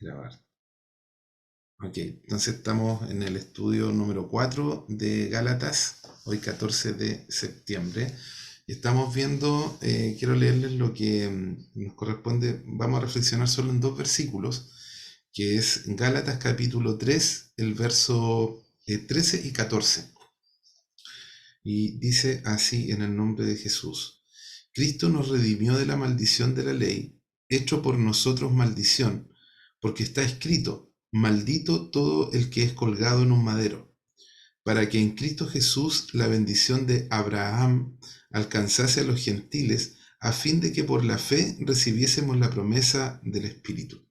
Grabar. Ok, entonces estamos en el estudio número 4 de Gálatas, hoy 14 de septiembre. Y estamos viendo, quiero leerles lo que nos corresponde, vamos a reflexionar solo en dos versículos, que es Gálatas capítulo 3, el verso 13 y 14. Y dice así en el nombre de Jesús: Cristo nos redimió de la maldición de la ley, hecho por nosotros maldición, porque está escrito: maldito todo el que es colgado en un madero, para que en Cristo Jesús la bendición de Abraham alcanzase a los gentiles, a fin de que por la fe recibiésemos la promesa del Espíritu.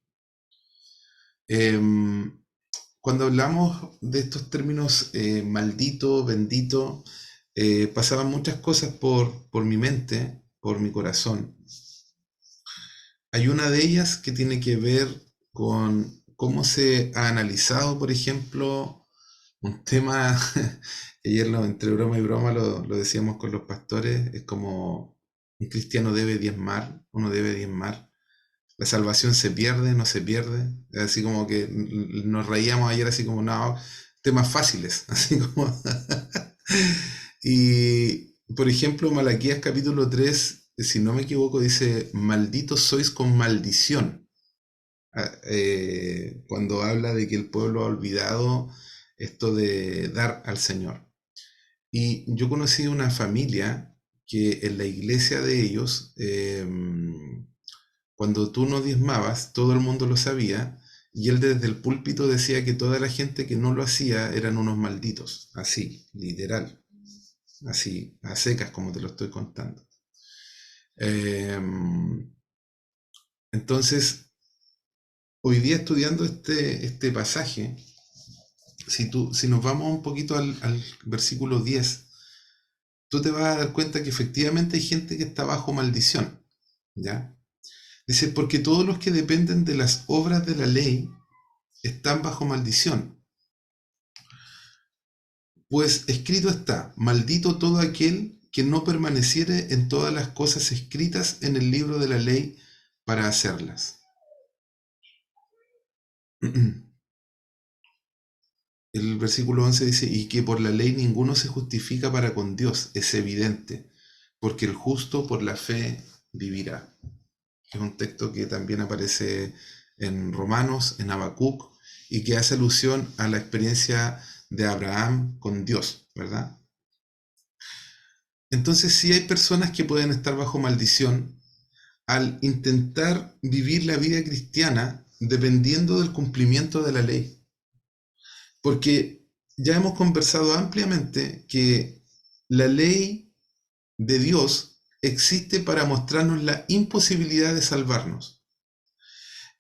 Cuando hablamos de estos términos, maldito, bendito, pasaban muchas cosas por mi mente, por mi corazón. Hay una de ellas que tiene que ver con cómo se ha analizado, por ejemplo, un tema, ayer entre broma y broma lo decíamos con los pastores, es como un cristiano debe diezmar, uno debe diezmar. La salvación se pierde, no se pierde. Así como que nos reíamos ayer así como, no, temas fáciles, así como... Y, por ejemplo, Malaquías capítulo 3, si no me equivoco, dice: malditos sois con maldición. Cuando habla de que el pueblo ha olvidado esto de dar al Señor. Y yo conocí una familia que en la iglesia de ellos, cuando tú no diezmabas, todo el mundo lo sabía, y él desde el púlpito decía que toda la gente que no lo hacía eran unos malditos, así, literal, así, a secas como te lo estoy contando. Eh, entonces, hoy día estudiando este pasaje, si nos vamos un poquito al versículo 10, tú te vas a dar cuenta que efectivamente hay gente que está bajo maldición, ¿ya? Dice: porque todos los que dependen de las obras de la ley están bajo maldición. Pues escrito está: maldito todo aquel que no permaneciere en todas las cosas escritas en el libro de la ley para hacerlas. El versículo 11 dice: y que por la ley ninguno se justifica para con Dios, es evidente, porque el justo por la fe vivirá. Es un texto que también aparece en Romanos, en Habacuc, y que hace alusión a la experiencia de Abraham con Dios, ¿verdad? Entonces sí hay personas que pueden estar bajo maldición al intentar vivir la vida cristiana dependiendo del cumplimiento de la ley. Porque ya hemos conversado ampliamente que la ley de Dios existe para mostrarnos la imposibilidad de salvarnos.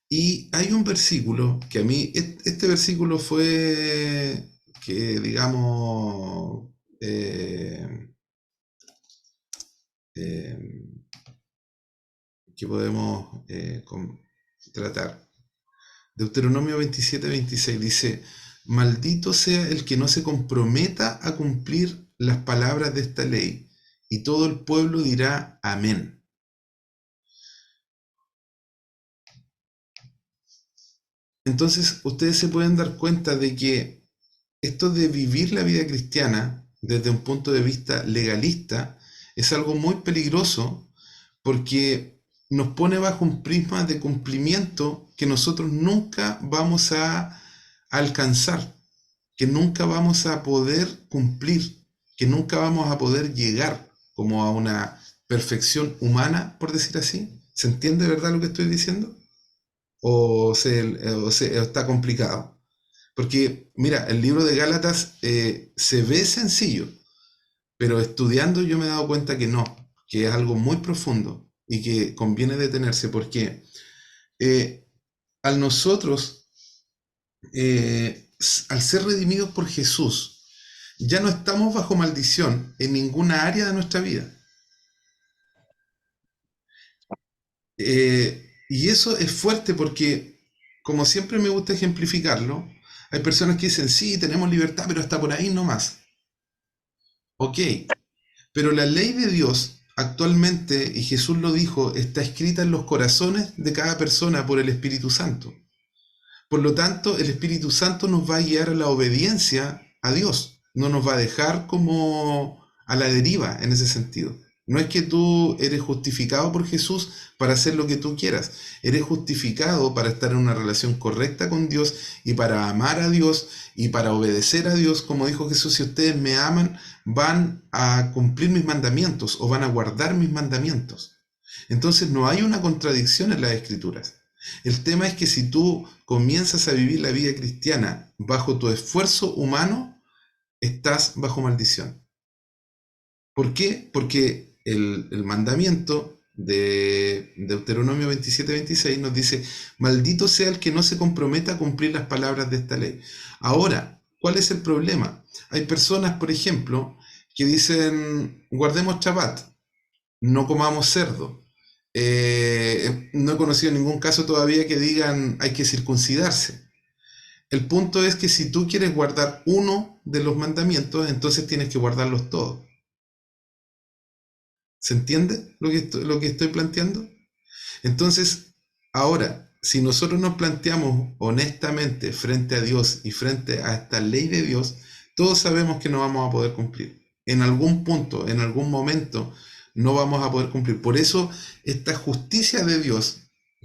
Y hay un versículo que a mí, este versículo fue que, digamos, que podemos tratar. Deuteronomio 27-26 dice: maldito sea el que no se comprometa a cumplir las palabras de esta ley. Y todo el pueblo dirá amén. Entonces ustedes se pueden dar cuenta de que esto de vivir la vida cristiana desde un punto de vista legalista es algo muy peligroso, porque nos pone bajo un prisma de cumplimiento que nosotros nunca vamos a alcanzar, que nunca vamos a poder cumplir, que nunca vamos a poder llegar como a una perfección humana, por decir así. ¿Se entiende, verdad, lo que estoy diciendo? ¿O está complicado? Porque, mira, el libro de Gálatas se ve sencillo, pero estudiando yo me he dado cuenta que no, que es algo muy profundo y que conviene detenerse, porque eh, al nosotros, al ser redimidos por Jesús, ya no estamos bajo maldición en ninguna área de nuestra vida. Y eso es fuerte porque, como siempre me gusta ejemplificarlo, hay personas que dicen: sí, tenemos libertad, pero hasta por ahí nomás. Ok, pero la ley de Dios actualmente, y Jesús lo dijo, está escrita en los corazones de cada persona por el Espíritu Santo. Por lo tanto, el Espíritu Santo nos va a guiar a la obediencia a Dios. No nos va a dejar como a la deriva en ese sentido. No es que tú eres justificado por Jesús para hacer lo que tú quieras. Eres justificado para estar en una relación correcta con Dios y para amar a Dios y para obedecer a Dios. Como dijo Jesús, si ustedes me aman, van a cumplir mis mandamientos o van a guardar mis mandamientos. Entonces no hay una contradicción en las Escrituras. El tema es que si tú comienzas a vivir la vida cristiana bajo tu esfuerzo humano, estás bajo maldición. ¿Por qué? Porque el mandamiento de Deuteronomio 27-26 nos dice: maldito sea el que no se comprometa a cumplir las palabras de esta ley. Ahora, ¿cuál es el problema? Hay personas, por ejemplo, que dicen: guardemos Shabbat, no comamos cerdo. No he conocido ningún caso todavía que digan hay que circuncidarse. El punto es que si tú quieres guardar uno de los mandamientos, entonces tienes que guardarlos todos. ¿Se entiende lo que estoy planteando? Entonces, ahora, si nosotros nos planteamos honestamente frente a Dios y frente a esta ley de Dios, todos sabemos que no vamos a poder cumplir. En algún punto, en algún momento, no vamos a poder cumplir. Por eso, esta justicia de Dios,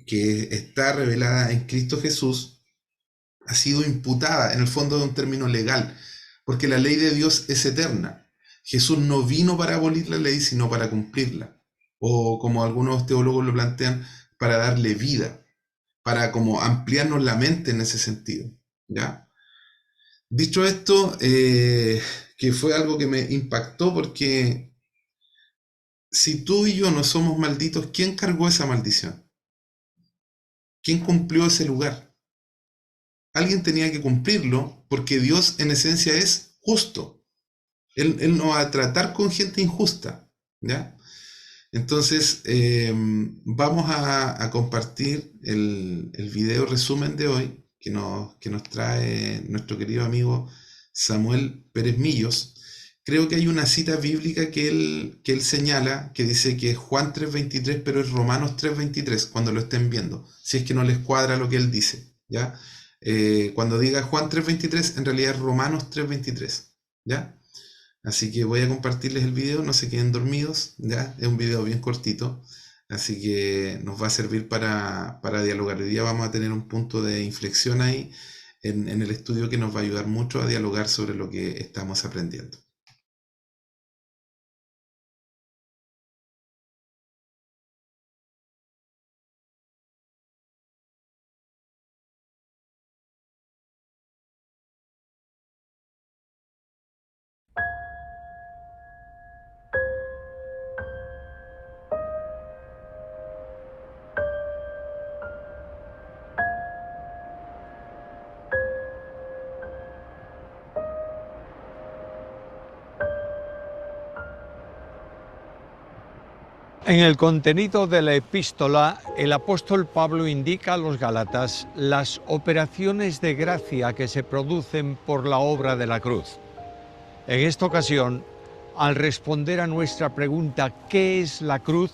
que está revelada en Cristo Jesús, ha sido imputada en el fondo de un término legal, porque la ley de Dios es eterna. Jesús no vino para abolir la ley, sino para cumplirla. O como algunos teólogos lo plantean, para darle vida, para como ampliarnos la mente en ese sentido, ¿ya? Dicho esto, que fue algo que me impactó porque si tú y yo no somos malditos, ¿quién cargó esa maldición? ¿Quién cumplió ese lugar? Alguien tenía que cumplirlo porque Dios en esencia es justo. Él no va a tratar con gente injusta, ¿ya? Entonces, vamos a compartir el video resumen de hoy que nos trae nuestro querido amigo Samuel Pérez Millos. Creo que hay una cita bíblica que él señala, que dice que es Juan 3.23, pero es Romanos 3.23, cuando lo estén viendo, si es que no les cuadra lo que él dice, ¿ya? Cuando diga Juan 3.23, en realidad es Romanos 3.23, ¿ya? Así que voy a compartirles el video, no se queden dormidos, ¿ya? Es un video bien cortito, así que nos va a servir para dialogar. Hoy día vamos a tener un punto de inflexión ahí en el estudio que nos va a ayudar mucho a dialogar sobre lo que estamos aprendiendo. En el contenido de la epístola, el apóstol Pablo indica a los Gálatas las operaciones de gracia que se producen por la obra de la cruz. En esta ocasión, al responder a nuestra pregunta ¿qué es la cruz?,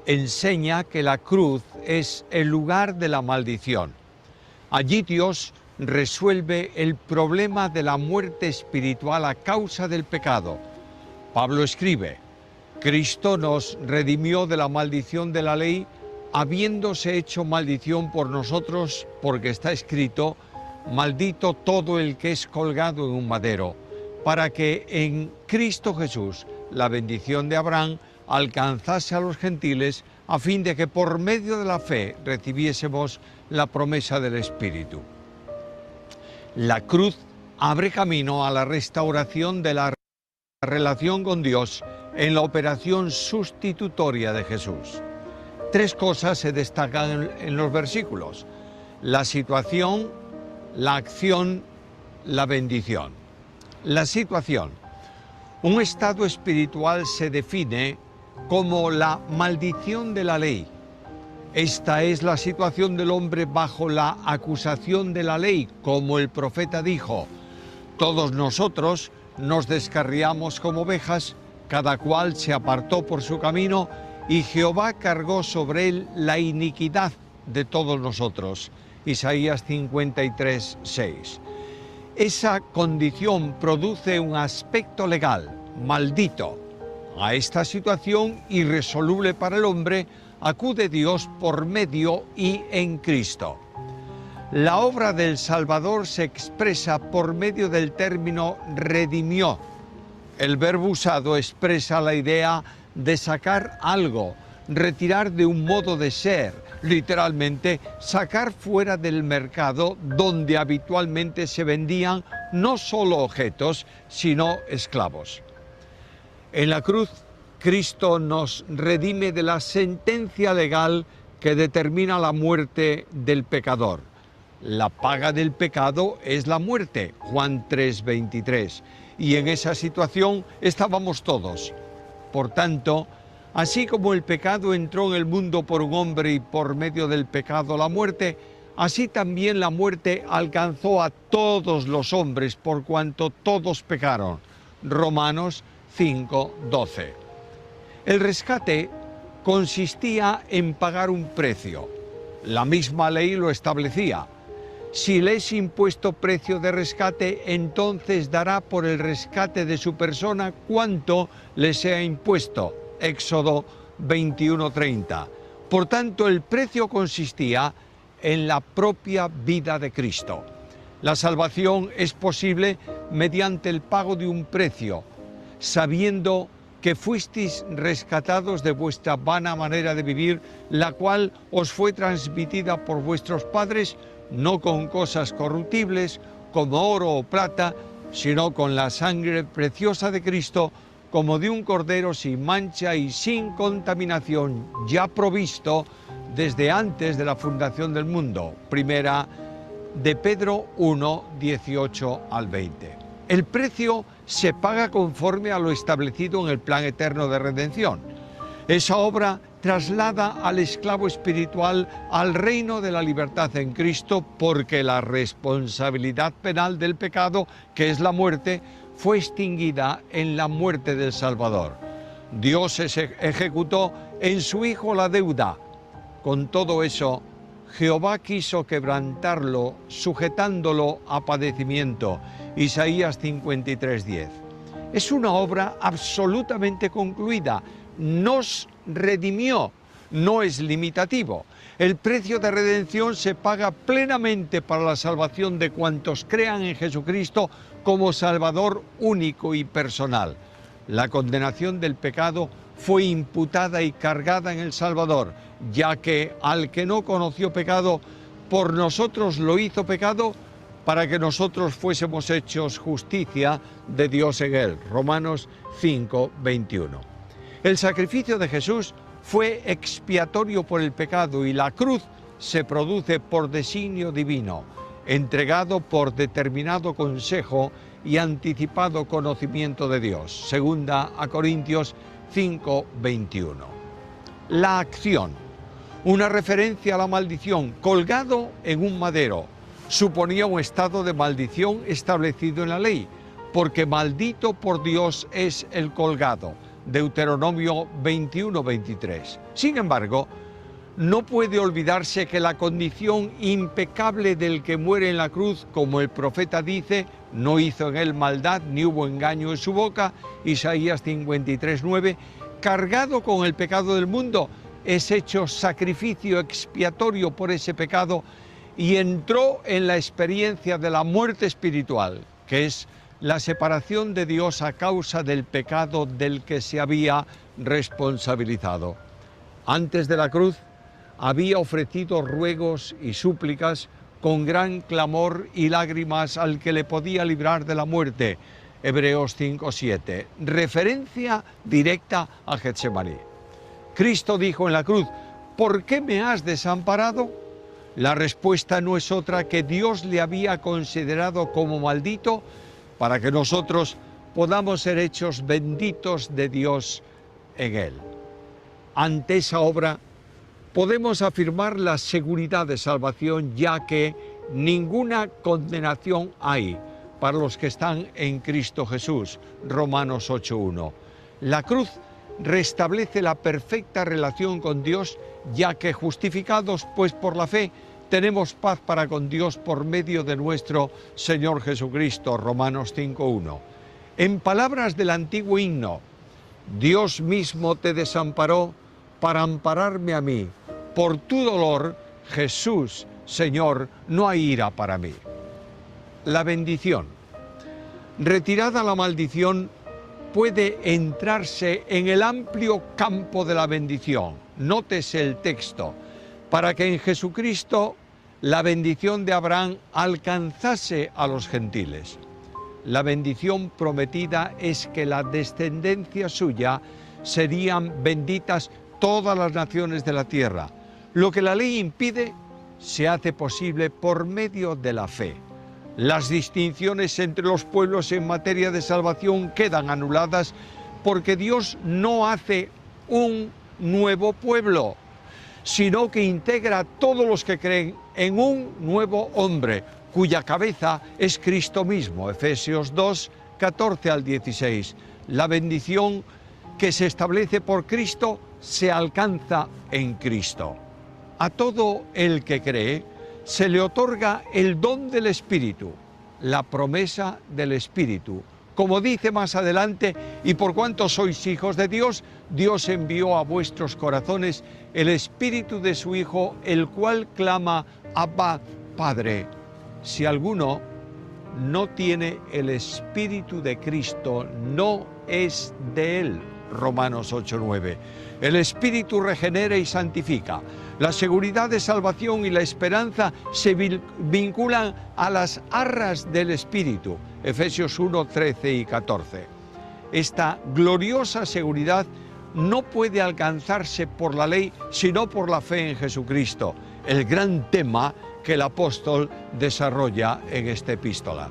enseña que la cruz es el lugar de la maldición. Allí Dios resuelve el problema de la muerte espiritual a causa del pecado. Pablo escribe: Cristo nos redimió de la maldición de la ley, habiéndose hecho maldición por nosotros, porque está escrito: maldito todo el que es colgado en un madero, para que en Cristo Jesús la bendición de Abraham alcanzase a los gentiles, a fin de que por medio de la fe recibiésemos la promesa del Espíritu. La cruz abre camino a la restauración de la relación con Dios en la operación sustitutoria de Jesús. Tres cosas se destacan en los versículos: la situación, la acción, la bendición. La situación. Un estado espiritual se define como la maldición de la ley. Esta es la situación del hombre bajo la acusación de la ley, como el profeta dijo: todos nosotros nos descarriamos como ovejas, cada cual se apartó por su camino, y Jehová cargó sobre él la iniquidad de todos nosotros. Isaías 53, 6. Esa condición produce un aspecto legal, maldito. A esta situación irresoluble para el hombre acude Dios por medio y en Cristo. La obra del Salvador se expresa por medio del término redimió. El verbo usado expresa la idea de sacar algo, retirar de un modo de ser, literalmente sacar fuera del mercado donde habitualmente se vendían no solo objetos, sino esclavos. En la cruz, Cristo nos redime de la sentencia legal que determina la muerte del pecador. La paga del pecado es la muerte, Juan 3:23, y en esa situación estábamos todos. Por tanto, así como el pecado entró en el mundo por un hombre y por medio del pecado la muerte, así también la muerte alcanzó a todos los hombres por cuanto todos pecaron. Romanos 5:12. El rescate consistía en pagar un precio. La misma ley lo establecía. Si le es impuesto precio de rescate, entonces dará por el rescate de su persona cuanto le sea impuesto. Éxodo 21:30. Por tanto, el precio consistía en la propia vida de Cristo. La salvación es posible mediante el pago de un precio, sabiendo que fuisteis rescatados de vuestra vana manera de vivir, la cual os fue transmitida por vuestros padres, no con cosas corruptibles, como oro o plata, sino con la sangre preciosa de Cristo, como de un cordero sin mancha y sin contaminación, ya provisto desde antes de la fundación del mundo. Primera de Pedro 1, 18 al 20. El precio se paga conforme a lo establecido en el plan eterno de redención. Esa obra traslada al esclavo espiritual al reino de la libertad en Cristo, porque la responsabilidad penal del pecado, que es la muerte, fue extinguida en la muerte del Salvador. Dios ejecutó en su Hijo la deuda. Con todo eso, Jehová quiso quebrantarlo, sujetándolo a padecimiento. Isaías 53:10. Es una obra absolutamente concluida. Nos redimió, no es limitativo. El precio de redención se paga plenamente para la salvación de cuantos crean en Jesucristo como Salvador único y personal. La condenación del pecado fue imputada y cargada en el Salvador, ya que al que no conoció pecado, por nosotros lo hizo pecado, para que nosotros fuésemos hechos justicia de Dios en él. Romanos 5:21. El sacrificio de Jesús fue expiatorio por el pecado y la cruz se produce por designio divino, entregado por determinado consejo y anticipado conocimiento de Dios. Segunda a Corintios 5:21. La acción, una referencia a la maldición, colgado en un madero, suponía un estado de maldición establecido en la ley, porque maldito por Dios es el colgado. Deuteronomio 21:23. Sin embargo, no puede olvidarse que la condición impecable del que muere en la cruz, como el profeta dice, no hizo en él maldad ni hubo engaño en su boca, Isaías 53:9, cargado con el pecado del mundo, es hecho sacrificio expiatorio por ese pecado y entró en la experiencia de la muerte espiritual, que es la separación de Dios a causa del pecado del que se había responsabilizado. Antes de la cruz, había ofrecido ruegos y súplicas con gran clamor y lágrimas al que le podía librar de la muerte. Hebreos 5:7, referencia directa a Getsemaní. Cristo dijo en la cruz: ¿por qué me has desamparado? La respuesta no es otra que Dios le había considerado como maldito para que nosotros podamos ser hechos benditos de Dios en él. Ante esa obra podemos afirmar la seguridad de salvación, ya que ninguna condenación hay para los que están en Cristo Jesús. Romanos 8:1. La cruz restablece la perfecta relación con Dios, ya que justificados pues por la fe, tenemos paz para con Dios por medio de nuestro Señor Jesucristo. Romanos 5:1. En palabras del antiguo himno, Dios mismo te desamparó para ampararme a mí. Por tu dolor, Jesús, Señor, no hay ira para mí. La bendición. Retirada la maldición, puede entrarse en el amplio campo de la bendición. Nótese el texto. Para que en Jesucristo la bendición de Abraham alcanzase a los gentiles. La bendición prometida es que la descendencia suya serían benditas todas las naciones de la tierra. Lo que la ley impide se hace posible por medio de la fe. Las distinciones entre los pueblos en materia de salvación quedan anuladas porque Dios no hace un nuevo pueblo, sino que integra a todos los que creen en un nuevo hombre, cuya cabeza es Cristo mismo. Efesios 2, 14 al 16. La bendición que se establece por Cristo se alcanza en Cristo. A todo el que cree se le otorga el don del Espíritu, la promesa del Espíritu. Como dice más adelante, y por cuanto sois hijos de Dios, Dios envió a vuestros corazones el Espíritu de su Hijo, el cual clama, Abba, Padre. Si alguno no tiene el Espíritu de Cristo, no es de él. Romanos 8:9. El Espíritu regenera y santifica. La seguridad de salvación y la esperanza se vinculan a las arras del Espíritu. Efesios 1, 13 y 14. Esta gloriosa seguridad no puede alcanzarse por la ley, sino por la fe en Jesucristo, el gran tema que el apóstol desarrolla en esta epístola.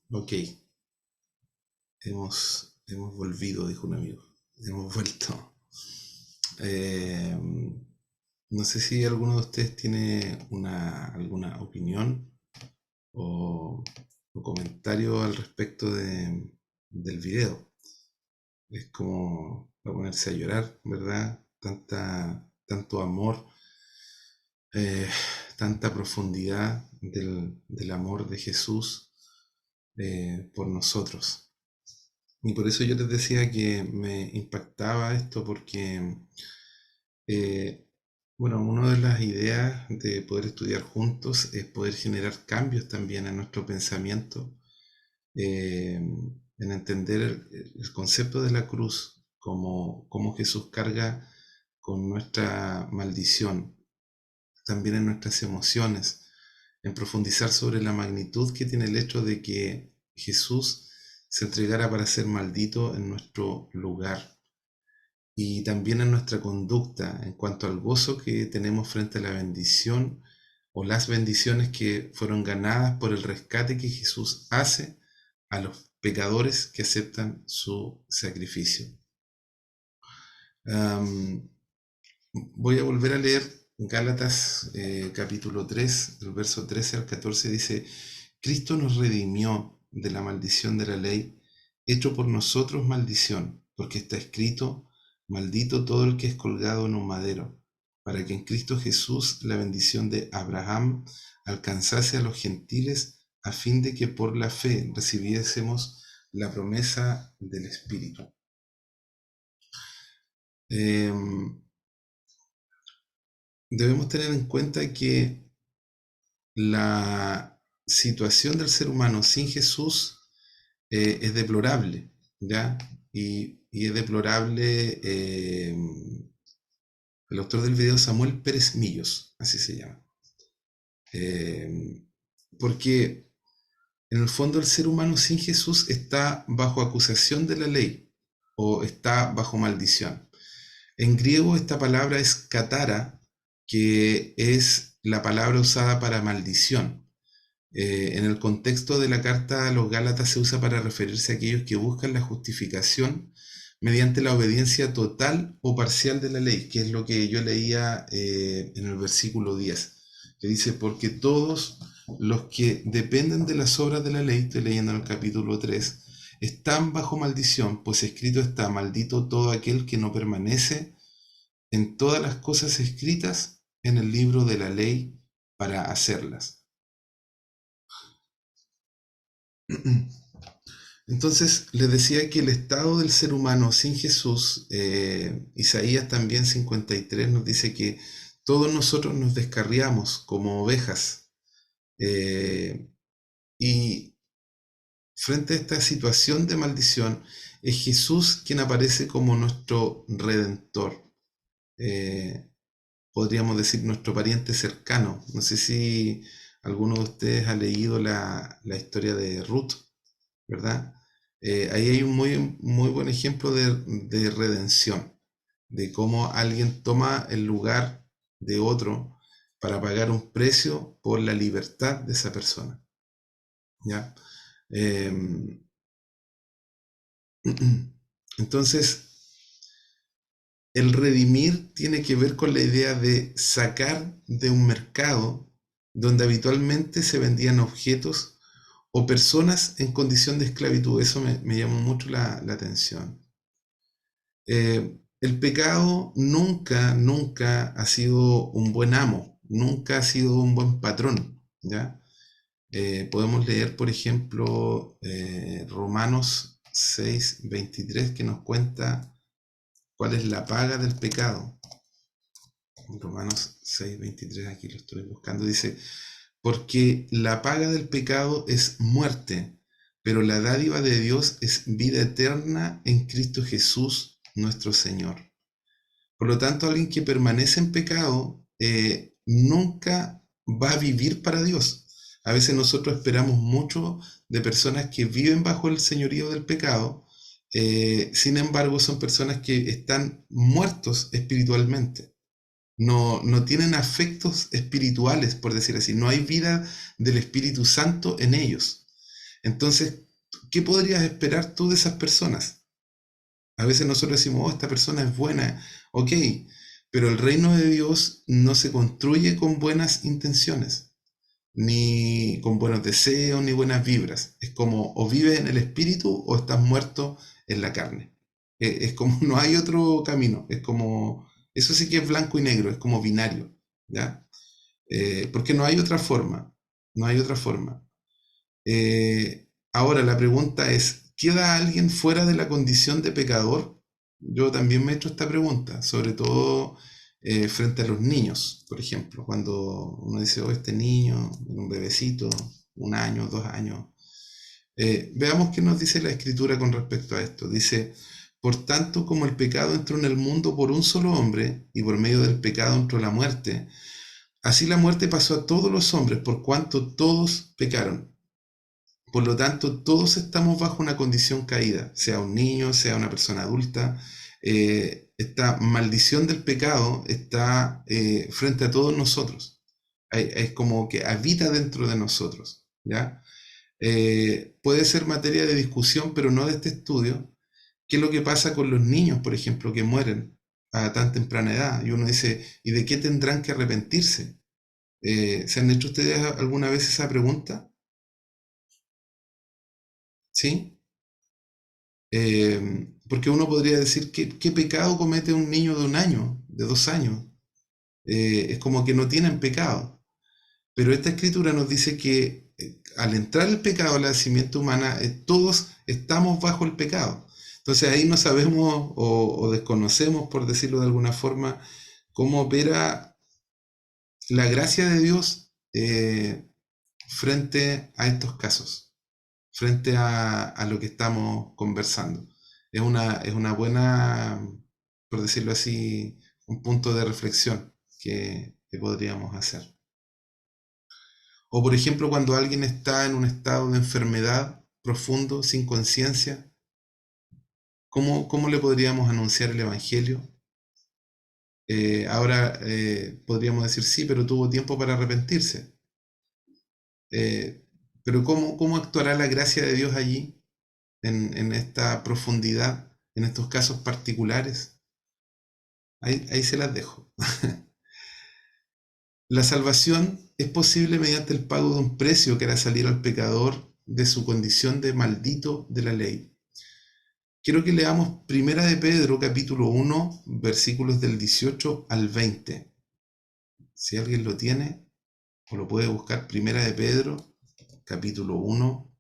Ok, hemos volvido, dijo un amigo. Hemos vuelto. No sé si alguno de ustedes tiene alguna opinión o comentario al respecto del video. Es como a ponerse a llorar, ¿verdad? Tanto amor, tanta profundidad del amor de Jesús por nosotros. Y por eso yo les decía que me impactaba esto porque, bueno, una de las ideas de poder estudiar juntos es poder generar cambios también en nuestro pensamiento, en entender el concepto de la cruz, como Jesús carga con nuestra maldición, también en nuestras emociones, en profundizar sobre la magnitud que tiene el hecho de que Jesús se entregara para ser maldito en nuestro lugar, y también en nuestra conducta en cuanto al gozo que tenemos frente a la bendición o las bendiciones que fueron ganadas por el rescate que Jesús hace a los pecadores que aceptan su sacrificio. Voy a volver a leer Gálatas capítulo 3, el verso 13 al 14, dice: Cristo nos redimió de la maldición de la ley, hecho por nosotros maldición, porque está escrito: maldito todo el que es colgado en un madero, para que en Cristo Jesús la bendición de Abraham alcanzase a los gentiles, a fin de que por la fe recibiésemos la promesa del Espíritu. Debemos tener en cuenta que la situación del ser humano sin Jesús es deplorable, ¿ya? Y es deplorable. El autor del video, Samuel Pérez Millos, así se llama. Porque en el fondo el ser humano sin Jesús está bajo acusación de la ley o está bajo maldición. En griego esta palabra es katara, que es la palabra usada para maldición. En el contexto de la carta a los Gálatas se usa para referirse a aquellos que buscan la justificación mediante la obediencia total o parcial de la ley, que es lo que yo leía en el versículo 10, que dice, porque todos los que dependen de las obras de la ley, estoy leyendo en el capítulo 3, están bajo maldición, pues escrito está, maldito todo aquel que no permanece en todas las cosas escritas en el libro de la ley para hacerlas. Entonces, les decía que el estado del ser humano sin Jesús, Isaías también 53 nos dice que todos nosotros nos descarriamos como ovejas. Y frente a esta situación de maldición, es Jesús quien aparece como nuestro redentor. Podríamos decir nuestro pariente cercano. No sé si alguno de ustedes ha leído la historia de Ruth, ¿verdad? Ahí hay un muy buen ejemplo de redención, de cómo alguien toma el lugar de otro para pagar un precio por la libertad de esa persona, ¿ya? Entonces, el redimir tiene que ver con la idea de sacar de un mercado donde habitualmente se vendían objetos o personas en condición de esclavitud. Eso me llamó mucho la atención. El pecado nunca ha sido un buen amo, nunca ha sido un buen patrón, ¿ya? Podemos leer, por ejemplo, Romanos 6:23, que nos cuenta cuál es la paga del pecado. Romanos 6:23, aquí lo estoy buscando, dice, porque la paga del pecado es muerte, pero la dádiva de Dios es vida eterna en Cristo Jesús, nuestro Señor. Por lo tanto, alguien que permanece en pecado nunca va a vivir para Dios. A veces nosotros esperamos mucho de personas que viven bajo el señorío del pecado, sin embargo son personas que están muertos espiritualmente. No tienen afectos espirituales, por decir así. No hay vida del Espíritu Santo en ellos. Entonces, ¿qué podrías esperar tú de esas personas? A veces nosotros decimos, oh, esta persona es buena, ok, pero el reino de Dios no se construye con buenas intenciones, ni con buenos deseos, ni buenas vibras. Es como o vives en el espíritu o estás muerto en la carne. Es como no hay otro camino, es como, eso sí que es blanco y negro, es como binario, ¿ya? Porque no hay otra forma, no hay otra forma. Ahora la pregunta es, ¿queda alguien fuera de la condición de pecador? Yo también me he hecho esta pregunta, sobre todo frente a los niños, por ejemplo, cuando uno dice, oh, este niño, un bebecito, 1 año, 2 años. Veamos qué nos dice la Escritura con respecto a esto. Dice, por tanto, como el pecado entró en el mundo por un solo hombre, y por medio del pecado entró la muerte, así la muerte pasó a todos los hombres, por cuanto todos pecaron. Por lo tanto, todos estamos bajo una condición caída, sea un niño, sea una persona adulta. Esta maldición del pecado está frente a todos nosotros. Es como que habita dentro de nosotros, ¿ya? Puede ser materia de discusión, pero no de este estudio. ¿Qué es lo que pasa con los niños, por ejemplo, que mueren a tan temprana edad? Y uno dice, ¿y de qué tendrán que arrepentirse? ¿Se han hecho ustedes alguna vez esa pregunta? ¿Sí? Porque uno podría decir, ¿qué pecado comete un niño de 1 año, de 2 años? Es como que no tienen pecado. Pero esta escritura nos dice que al entrar el pecado a la nacimiento humana, todos estamos bajo el pecado. Entonces ahí no sabemos o desconocemos, por decirlo de alguna forma, cómo opera la gracia de Dios frente a estos casos, frente a lo que estamos conversando. Es una buena, por decirlo así, un punto de reflexión que podríamos hacer. O por ejemplo, cuando alguien está en un estado de enfermedad profundo, sin conciencia, ¿cómo le podríamos anunciar el Evangelio? Ahora podríamos decir sí, pero tuvo tiempo para arrepentirse. Pero ¿cómo actuará la gracia de Dios allí, en esta profundidad, en estos casos particulares? Ahí se las dejo. La salvación es posible mediante el pago de un precio que hará salir al pecador de su condición de maldito de la ley. Quiero que leamos Primera de Pedro, capítulo 1, versículos del 18 al 20. Si alguien lo tiene, o lo puede buscar, Primera de Pedro, capítulo 1,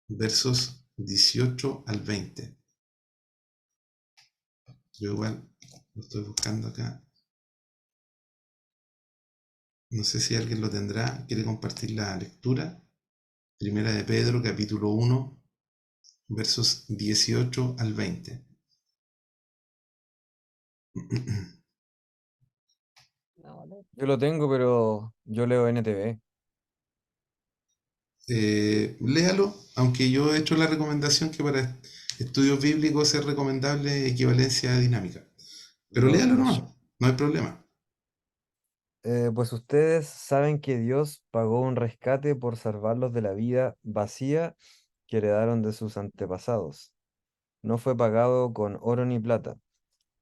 versos 18 al 20. Yo igual lo estoy buscando acá. No sé si alguien lo tendrá. ¿Quiere compartir la lectura? Primera de Pedro, capítulo 1, versos 18 al 20. Yo lo tengo, pero yo leo NTV. Léalo, aunque yo he hecho la recomendación que para estudios bíblicos es recomendable equivalencia dinámica. Pero léalo nomás, no hay problema. Pues ustedes saben que Dios pagó un rescate por salvarlos de la vida vacía que heredaron de sus antepasados. No fue pagado con oro ni plata,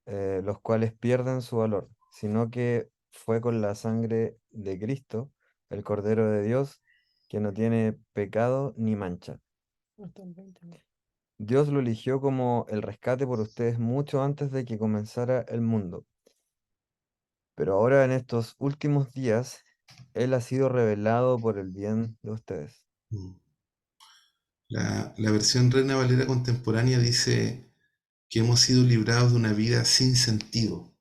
los cuales pierden su valor, sino que fue con la sangre de Cristo, el Cordero de Dios, que no tiene pecado ni mancha. Dios lo eligió como el rescate por ustedes mucho antes de que comenzara el mundo. Pero ahora en estos últimos días, Él ha sido revelado por el bien de ustedes. La versión Reina Valera contemporánea dice que hemos sido librados de una vida sin sentido.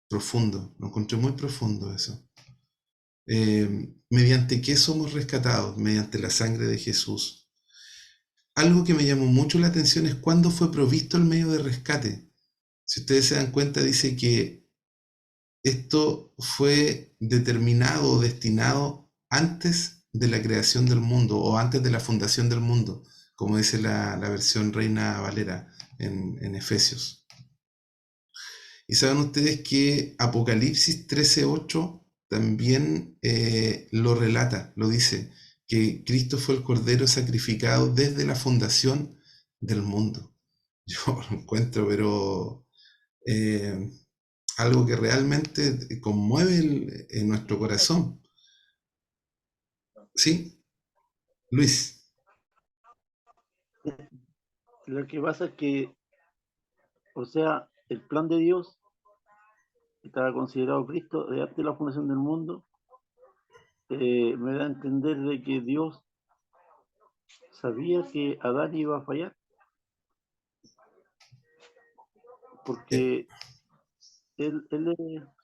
Profundo, lo encontré muy profundo eso. ¿Mediante qué somos rescatados? Mediante la sangre de Jesús. Algo que me llamó mucho la atención es cuándo fue provisto el medio de rescate. Si ustedes se dan cuenta, dice que esto fue determinado o destinado antes de la creación del mundo o antes de la fundación del mundo, como dice la versión Reina Valera en Efesios. Y saben ustedes que Apocalipsis 13:8 también lo relata, lo dice, que Cristo fue el Cordero sacrificado desde la fundación del mundo. Yo lo encuentro, pero algo que realmente conmueve en nuestro corazón. ¿Sí? Luis. Lo que pasa es que, o sea, el plan de Dios estaba considerado Cristo de antes de la fundación del mundo. Me da a entender de que Dios sabía que Adán iba a fallar, porque él,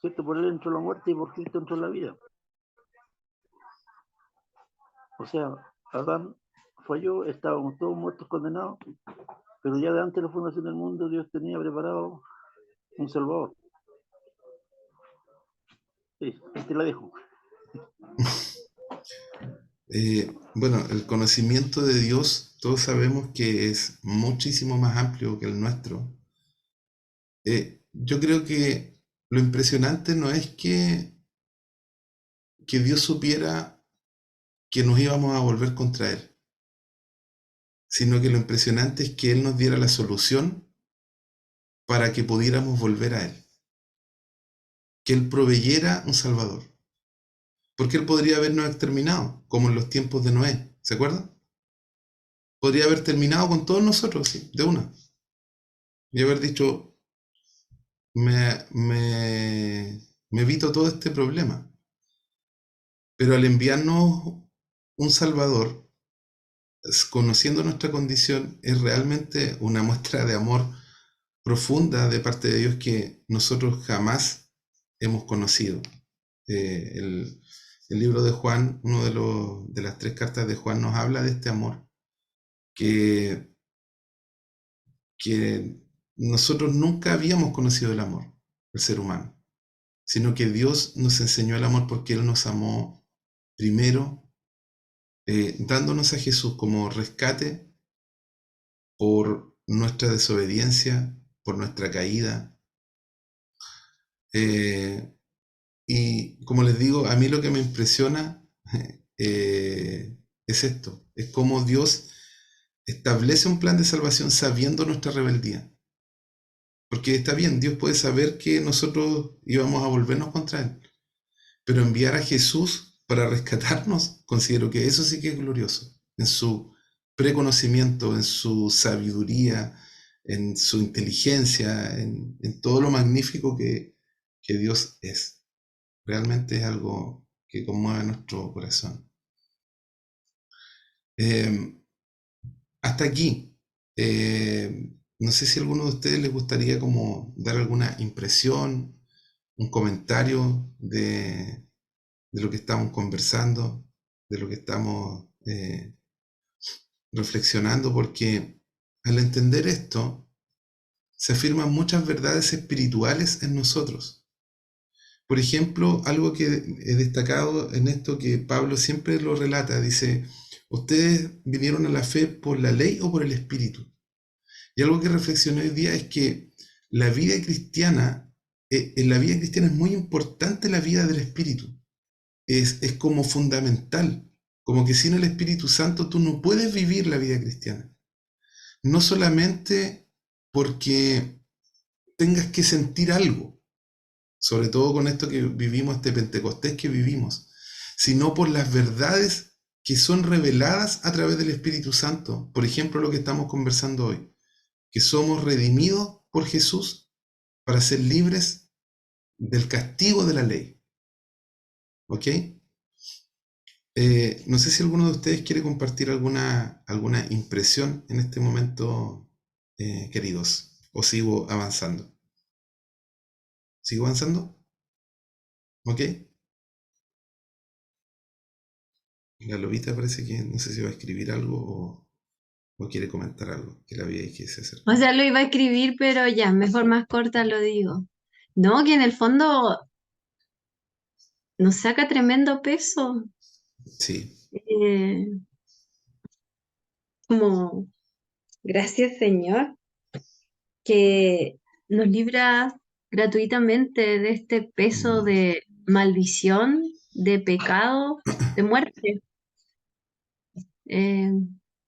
¿cierto? Por él entró la muerte y por Cristo entró la vida. O sea, Adán falló, estábamos todos muertos, condenados, pero ya de antes de la fundación del mundo Dios tenía preparado un Salvador. Sí, te la dejo. Bueno, el conocimiento de Dios, todos sabemos que es muchísimo más amplio que el nuestro. Yo creo que lo impresionante no es que Dios supiera que nos íbamos a volver contra Él, sino que lo impresionante es que Él nos diera la solución para que pudiéramos volver a Él, que Él proveyera un Salvador, porque Él podría habernos exterminado, como en los tiempos de Noé, ¿se acuerdan? Podría haber terminado con todos nosotros, sí, de una, y haber dicho, me evito todo este problema. Pero al enviarnos un Salvador, conociendo nuestra condición, es realmente una muestra de amor profunda de parte de Dios que nosotros jamás hemos conocido. El libro de Juan, de las 3 cartas de Juan, nos habla de este amor que, que nosotros nunca habíamos conocido el amor, el ser humano, sino que Dios nos enseñó el amor porque Él nos amó primero, dándonos a Jesús como rescate por nuestra desobediencia, por nuestra caída. Y como les digo, a mí lo que me impresiona es esto, es como Dios establece un plan de salvación sabiendo nuestra rebeldía. Porque está bien, Dios puede saber que nosotros íbamos a volvernos contra Él, pero enviar a Jesús para rescatarnos, considero que eso sí que es glorioso, en su preconocimiento, en su sabiduría, en su inteligencia, en todo lo magnífico que Dios es. Realmente es algo que conmueve nuestro corazón. Eh, Hasta aquí. No sé si a alguno de ustedes les gustaría como dar alguna impresión, un comentario de lo que estamos conversando, de lo que estamos reflexionando, porque al entender esto, se afirman muchas verdades espirituales en nosotros. Por ejemplo, algo que he destacado en esto que Pablo siempre lo relata, dice, ustedes vinieron a la fe por la ley o por el espíritu. Y algo que reflexioné hoy día es que la vida cristiana, en la vida cristiana es muy importante la vida del espíritu. Es como fundamental. Como que sin el Espíritu Santo tú no puedes vivir la vida cristiana. No solamente porque tengas que sentir algo, sobre todo con esto que vivimos, este Pentecostés que vivimos, sino por las verdades que son reveladas a través del Espíritu Santo. Por ejemplo, lo que estamos conversando hoy, que somos redimidos por Jesús para ser libres del castigo de la ley. ¿Ok? No sé si alguno de ustedes quiere compartir alguna impresión en este momento, queridos, o sigo avanzando. ¿Sigo avanzando? ¿Ok? La lobita parece que no sé si va a escribir algo o quiere comentar algo, que la vi ahí que se O acercó. sea, lo iba a escribir, pero ya, mejor más corta lo digo. No, que en el fondo nos saca tremendo peso. Sí. eh, Como, gracias Señor, que nos libra gratuitamente de este peso Mm, de maldición, de pecado, de muerte. Eh,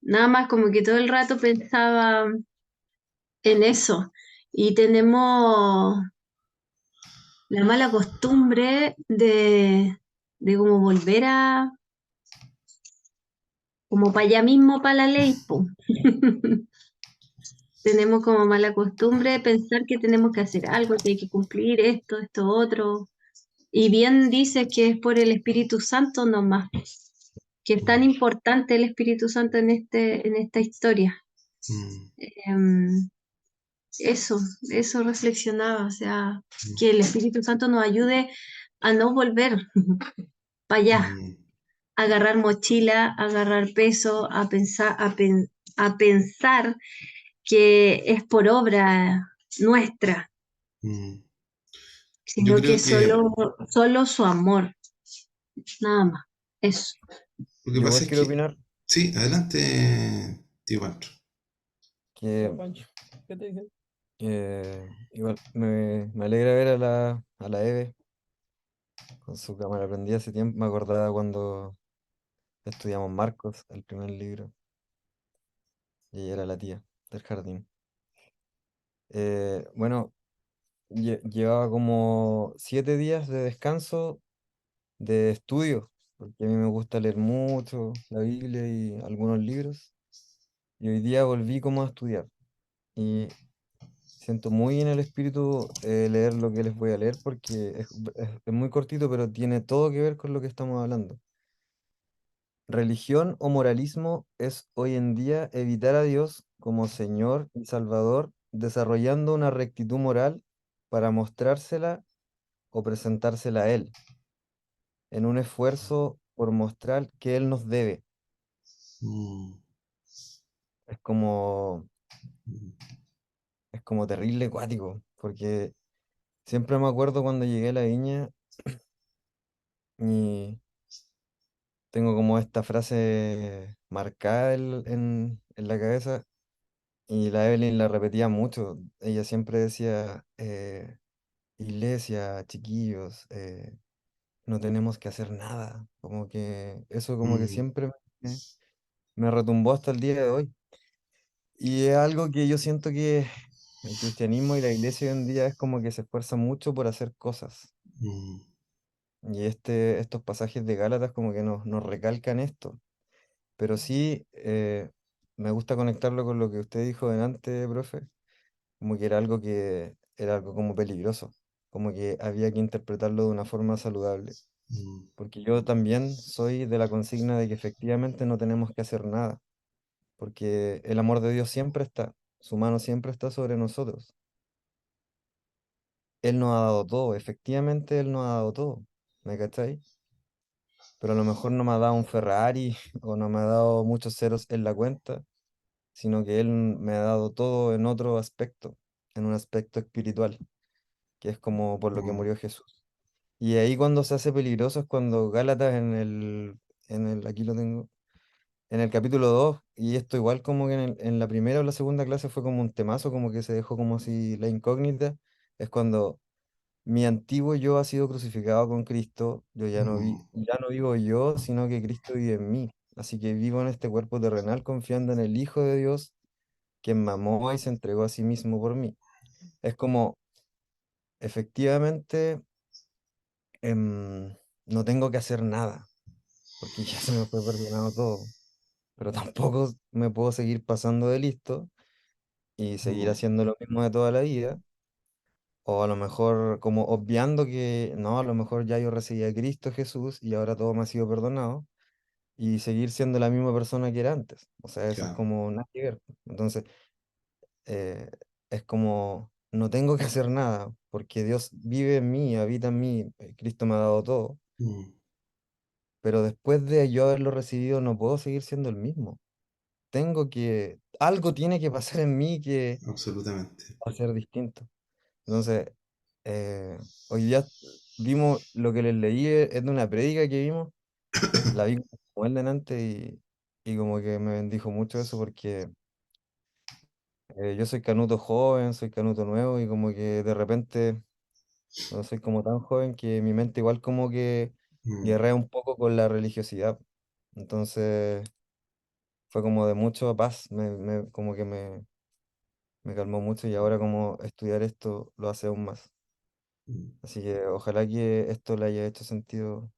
Nada más como que todo el rato pensaba en eso. Y tenemos la mala costumbre de como volver a, como para allá mismo, para la ley, po. Tenemos como mala costumbre de pensar que tenemos que hacer algo, que hay que cumplir esto, esto, otro. Y bien dice que es por el Espíritu Santo nomás, que es tan mm, importante el Espíritu Santo en esta historia. mm, Em, eso reflexionaba, o sea, mm, que el Espíritu Santo nos ayude a no volver para allá, mm, a agarrar mochila, a agarrar peso, a pensar que es por obra nuestra, mm. Yo sino que creo que solo su amor, nada más. Eso. lo que Yo pasa igual es quiero que, opinar sí, adelante, tío Pancho. que igual me alegra ver a la Eve con su cámara prendida hace tiempo. Me acordaba cuando estudiamos Marcos, el primer libro, y ella era la tía del jardín. Bueno, llevaba como 7 días de descanso de estudio, porque a mí me gusta leer mucho la Biblia y algunos libros, y hoy día volví como a estudiar. Y siento muy en el espíritu leer lo que les voy a leer porque es muy cortito, pero tiene todo que ver con lo que estamos hablando. Religión o moralismo es hoy en día evitar a Dios como Señor y Salvador, desarrollando una rectitud moral para mostrársela o presentársela a Él, en un esfuerzo por mostrar que Él nos debe. Mm, Es como, mm, es como terrible cuático, porque siempre me acuerdo cuando llegué a la viña y tengo como esta frase marcada en la cabeza y la Evelyn la repetía mucho. Ella siempre decía, iglesia, chiquillos, no tenemos que hacer nada. Como que eso como que mm, siempre me, me retumbó hasta el día de hoy. Y es algo que yo siento que el cristianismo y la iglesia hoy en día es como que se esfuerza mucho por hacer cosas. Mm, Y estos pasajes de Gálatas como que nos recalcan esto. Pero sí, me gusta conectarlo con lo que usted dijo delante, profe, como que era algo como peligroso, como que había que interpretarlo de una forma saludable. mm, Porque yo también soy de la consigna de que efectivamente no tenemos que hacer nada, porque el amor de Dios siempre está, su mano siempre está sobre nosotros. Él nos ha dado todo, efectivamente Él nos ha dado todo, ¿me cachai? Pero a lo mejor no me ha dado un Ferrari o no me ha dado muchos ceros en la cuenta, sino que Él me ha dado todo en otro aspecto, en un aspecto espiritual, que es como por lo que mm, murió Jesús. Y ahí cuando se hace peligroso es cuando Gálatas aquí lo tengo, en el capítulo 2 y esto igual como que en la primera o la segunda clase fue como un temazo, como que se dejó como si la incógnita, es cuando mi antiguo yo ha sido crucificado con Cristo, mm, ya no vivo yo, sino que Cristo vive en mí. Así que vivo en este cuerpo terrenal confiando en el Hijo de Dios, quien me amó y se entregó a sí mismo por mí. Es como, efectivamente, no tengo que hacer nada, porque ya se me fue perdonado todo, pero tampoco me puedo seguir pasando de listo y seguir mm, haciendo lo mismo de toda la vida, o a lo mejor como obviando que no, a lo mejor ya yo recibí a Cristo Jesús y ahora todo me ha sido perdonado, y seguir siendo la misma persona que era antes. O sea, eso es claro. como nada que ver. Entonces, eh, es como, no tengo que hacer nada, porque Dios vive en mí, habita en mí, Cristo me ha dado todo, Mm, pero después de yo haberlo recibido no puedo seguir siendo el mismo. Algo tiene que pasar en mí que absolutamente. va a ser distinto. Entonces, hoy día vimos lo que les leí, es de una prédica que vimos, la vi como él delante y como que me bendijo mucho eso porque yo soy canuto joven, soy canuto nuevo y como que de repente no soy como tan joven que mi mente igual como que Mm, guerrea un poco con la religiosidad. Entonces fue como de mucha paz, como que me calmó mucho y ahora como estudiar esto lo hace aún más. mm. Así que ojalá que esto le haya hecho sentido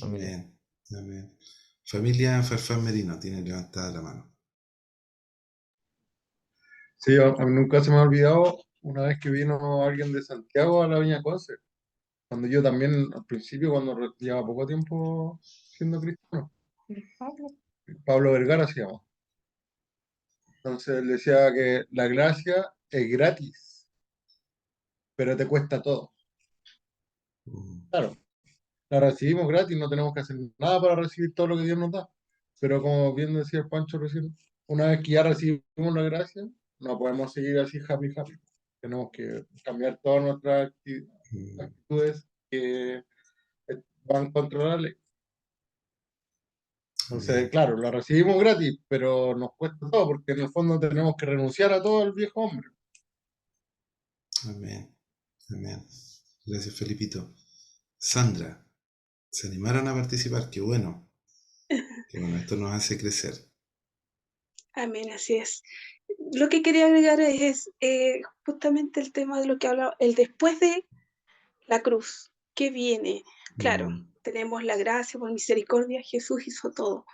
a Mile. Amén. Amén. Familia Farfán Merino tiene levantada la mano. Sí, a mí nunca se me ha olvidado una vez que vino alguien de Santiago a la Viña Conce, cuando yo también, al principio, cuando llevaba poco tiempo siendo cristiano, Pablo Vergara se llama. Entonces él decía que la gracia es gratis, pero te cuesta todo. Mm, Claro, la recibimos gratis, no tenemos que hacer nada para recibir todo lo que Dios nos da. Pero como bien decía el Pancho recién, una vez que ya recibimos la gracia, no podemos seguir así happy happy. Tenemos que cambiar todas nuestras mm, actitudes que van contra la ley. Entonces, amén. claro, la recibimos gratis, pero nos cuesta todo porque en el fondo tenemos que renunciar a todo el viejo hombre. Amén. Amén. Gracias, Felipito. Sandra, se animaron a participar. Qué bueno. Qué bueno. Esto nos hace crecer. Amén, así es. Lo que quería agregar es justamente el tema de lo que hablaba, el después de la cruz, ¿qué viene? Claro, Mm, tenemos la gracia por misericordia, Jesús hizo todo,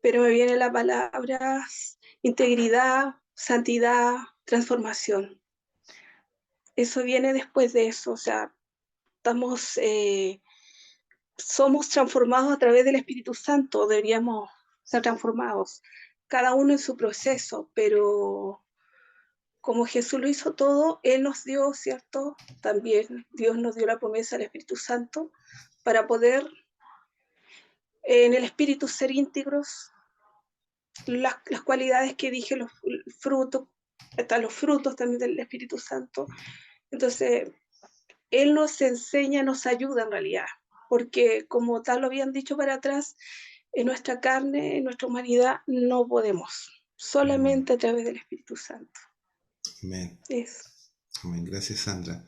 pero me viene la palabra integridad, santidad, transformación. Eso viene después de eso, o sea, estamos, somos transformados a través del Espíritu Santo, deberíamos ser transformados, cada uno en su proceso, pero como Jesús lo hizo todo, Él nos dio, ¿cierto? También Dios nos dio la promesa del Espíritu Santo para poder en el Espíritu ser íntegros, las cualidades que dije, los frutos, están los frutos también del Espíritu Santo. Entonces, Él nos enseña, nos ayuda en realidad, porque como tal lo habían dicho para atrás, en nuestra carne, en nuestra humanidad, no podemos, mm, solamente a través del Espíritu Santo. amén. Eso. Amén. Gracias, Sandra.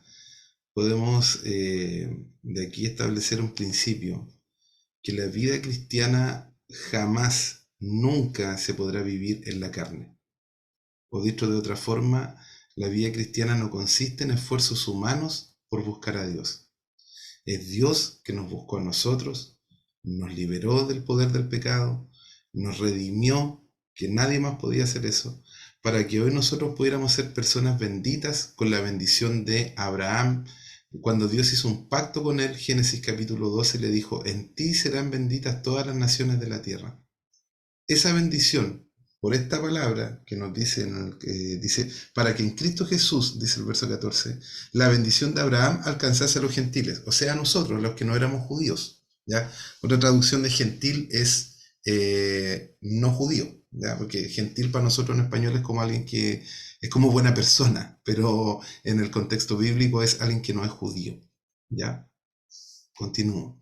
Podemos de aquí establecer un principio, que la vida cristiana jamás, nunca se podrá vivir en la carne. O dicho de otra forma, la vida cristiana no consiste en esfuerzos humanos por buscar a Dios. Es Dios que nos buscó a nosotros, nos liberó del poder del pecado, nos redimió, que nadie más podía hacer eso, para que hoy nosotros pudiéramos ser personas benditas con la bendición de Abraham. Cuando Dios hizo un pacto con él, Génesis capítulo 12 le dijo: en ti serán benditas todas las naciones de la tierra. Esa bendición, por esta palabra que nos dice, dice, para que en Cristo Jesús, dice el verso 14, la bendición de Abraham alcanzase a los gentiles, o sea, a nosotros, los que no éramos judíos. ¿Ya? Otra traducción de gentil es no judío, ¿ya? Porque gentil para nosotros en español es como alguien que es como buena persona, pero en el contexto bíblico es alguien que no es judío. ¿Ya? Continúo.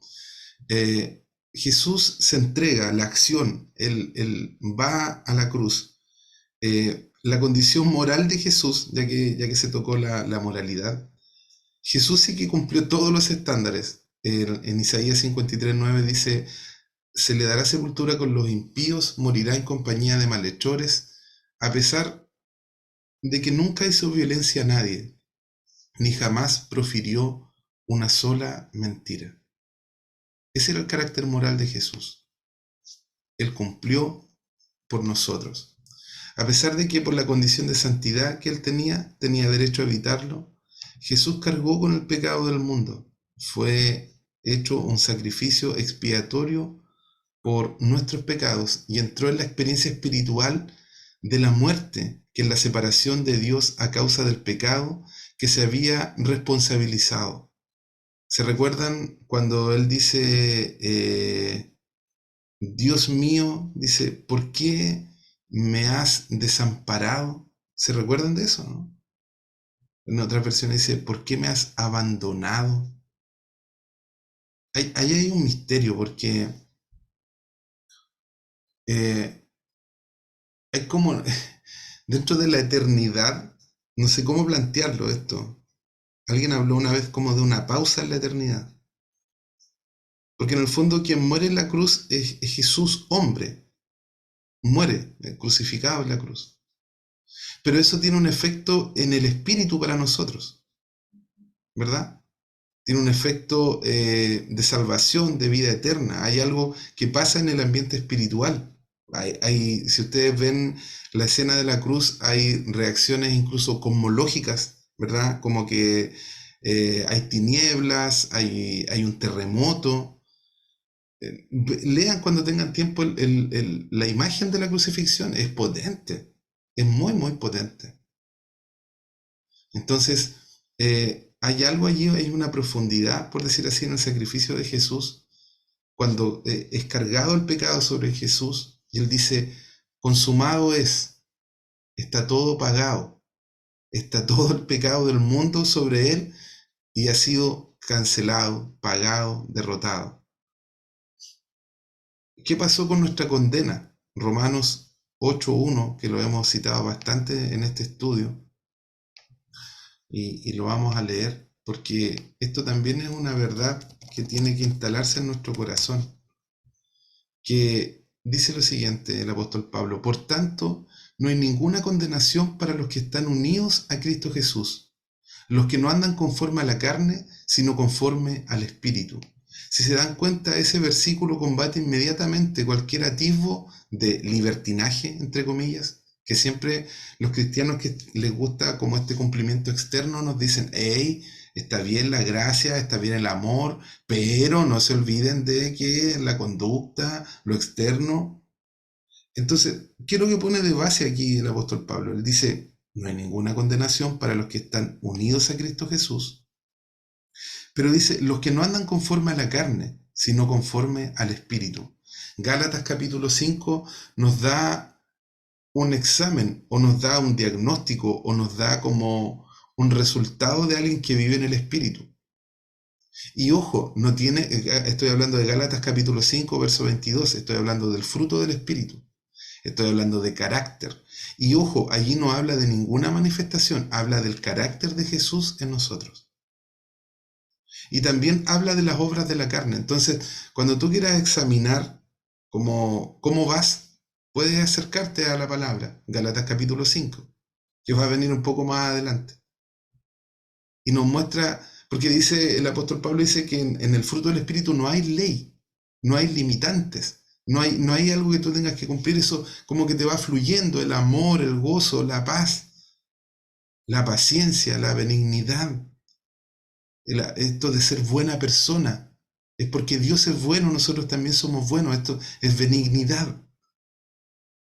Jesús se entrega, la acción, él va a la cruz. La condición moral de Jesús, ya que se tocó la moralidad, Jesús sí que cumplió todos los estándares. En Isaías 53:9 dice: se le dará sepultura con los impíos, morirá en compañía de malhechores, a pesar de que nunca hizo violencia a nadie, ni jamás profirió una sola mentira. Ese era el carácter moral de Jesús. Él cumplió por nosotros. A pesar de que por la condición de santidad que él tenía derecho a evitarlo, Jesús cargó con el pecado del mundo. Fue hecho un sacrificio expiatorio por nuestros pecados y entró en la experiencia espiritual de la muerte, que es la separación de Dios a causa del pecado que se había responsabilizado. ¿Se recuerdan cuando él dice, Dios mío, dice, ¿por qué me has desamparado? ¿Se recuerdan de eso, no? En otra versión dice, ¿por qué me has abandonado? Ahí hay un misterio, porque hay como, dentro de la eternidad, no sé cómo plantearlo esto. Alguien habló una vez como de una pausa en la eternidad. Porque en el fondo quien muere en la cruz es Jesús, hombre. Muere crucificado en la cruz. Pero eso tiene un efecto en el espíritu para nosotros, ¿verdad? Tiene un efecto de salvación, de vida eterna. Hay algo que pasa en el ambiente espiritual. Si ustedes ven la escena de la cruz, hay reacciones incluso cosmológicas, ¿verdad? Como que hay tinieblas, hay un terremoto. Lean cuando tengan tiempo la imagen de la crucifixión. Es potente, es muy, muy potente. Entonces, hay algo allí, hay una profundidad, por decir así, en el sacrificio de Jesús, cuando es cargado el pecado sobre Jesús, y él dice, consumado es, está todo pagado, está todo el pecado del mundo sobre él, y ha sido cancelado, pagado, derrotado. ¿Qué pasó con nuestra condena? Romanos 8:1, que lo hemos citado bastante en este estudio, y lo vamos a leer, porque esto también es una verdad que tiene que instalarse en nuestro corazón, que dice lo siguiente el apóstol Pablo: por tanto, no hay ninguna condenación para los que están unidos a Cristo Jesús, los que no andan conforme a la carne, sino conforme al Espíritu. Si se dan cuenta, ese versículo combate inmediatamente cualquier atisbo de libertinaje, entre comillas, que siempre los cristianos que les gusta como este cumplimiento externo nos dicen, hey, está bien la gracia, está bien el amor, pero no se olviden de que la conducta, lo externo. Entonces, ¿qué es lo que pone de base aquí el apóstol Pablo? Él dice, no hay ninguna condenación para los que están unidos a Cristo Jesús, pero dice, los que no andan conforme a la carne, sino conforme al Espíritu. Gálatas capítulo 5 nos da un examen, o nos da un diagnóstico, o nos da como un resultado de alguien que vive en el Espíritu. Y ojo, estoy hablando de Gálatas capítulo 5, verso 22, estoy hablando del fruto del Espíritu, estoy hablando de carácter. Y ojo, allí no habla de ninguna manifestación, habla del carácter de Jesús en nosotros. Y también habla de las obras de la carne. Entonces, cuando tú quieras examinar ¿Cómo vas? Puedes acercarte a la palabra, Gálatas capítulo 5, que va a venir un poco más adelante. Y nos muestra, porque dice el apóstol Pablo, dice que en el fruto del Espíritu no hay ley, no hay limitantes, no hay algo que tú tengas que cumplir, eso como que te va fluyendo, el amor, el gozo, la paz, la paciencia, la benignidad, esto de ser buena persona. Es porque Dios es bueno, nosotros también somos buenos, esto es benignidad,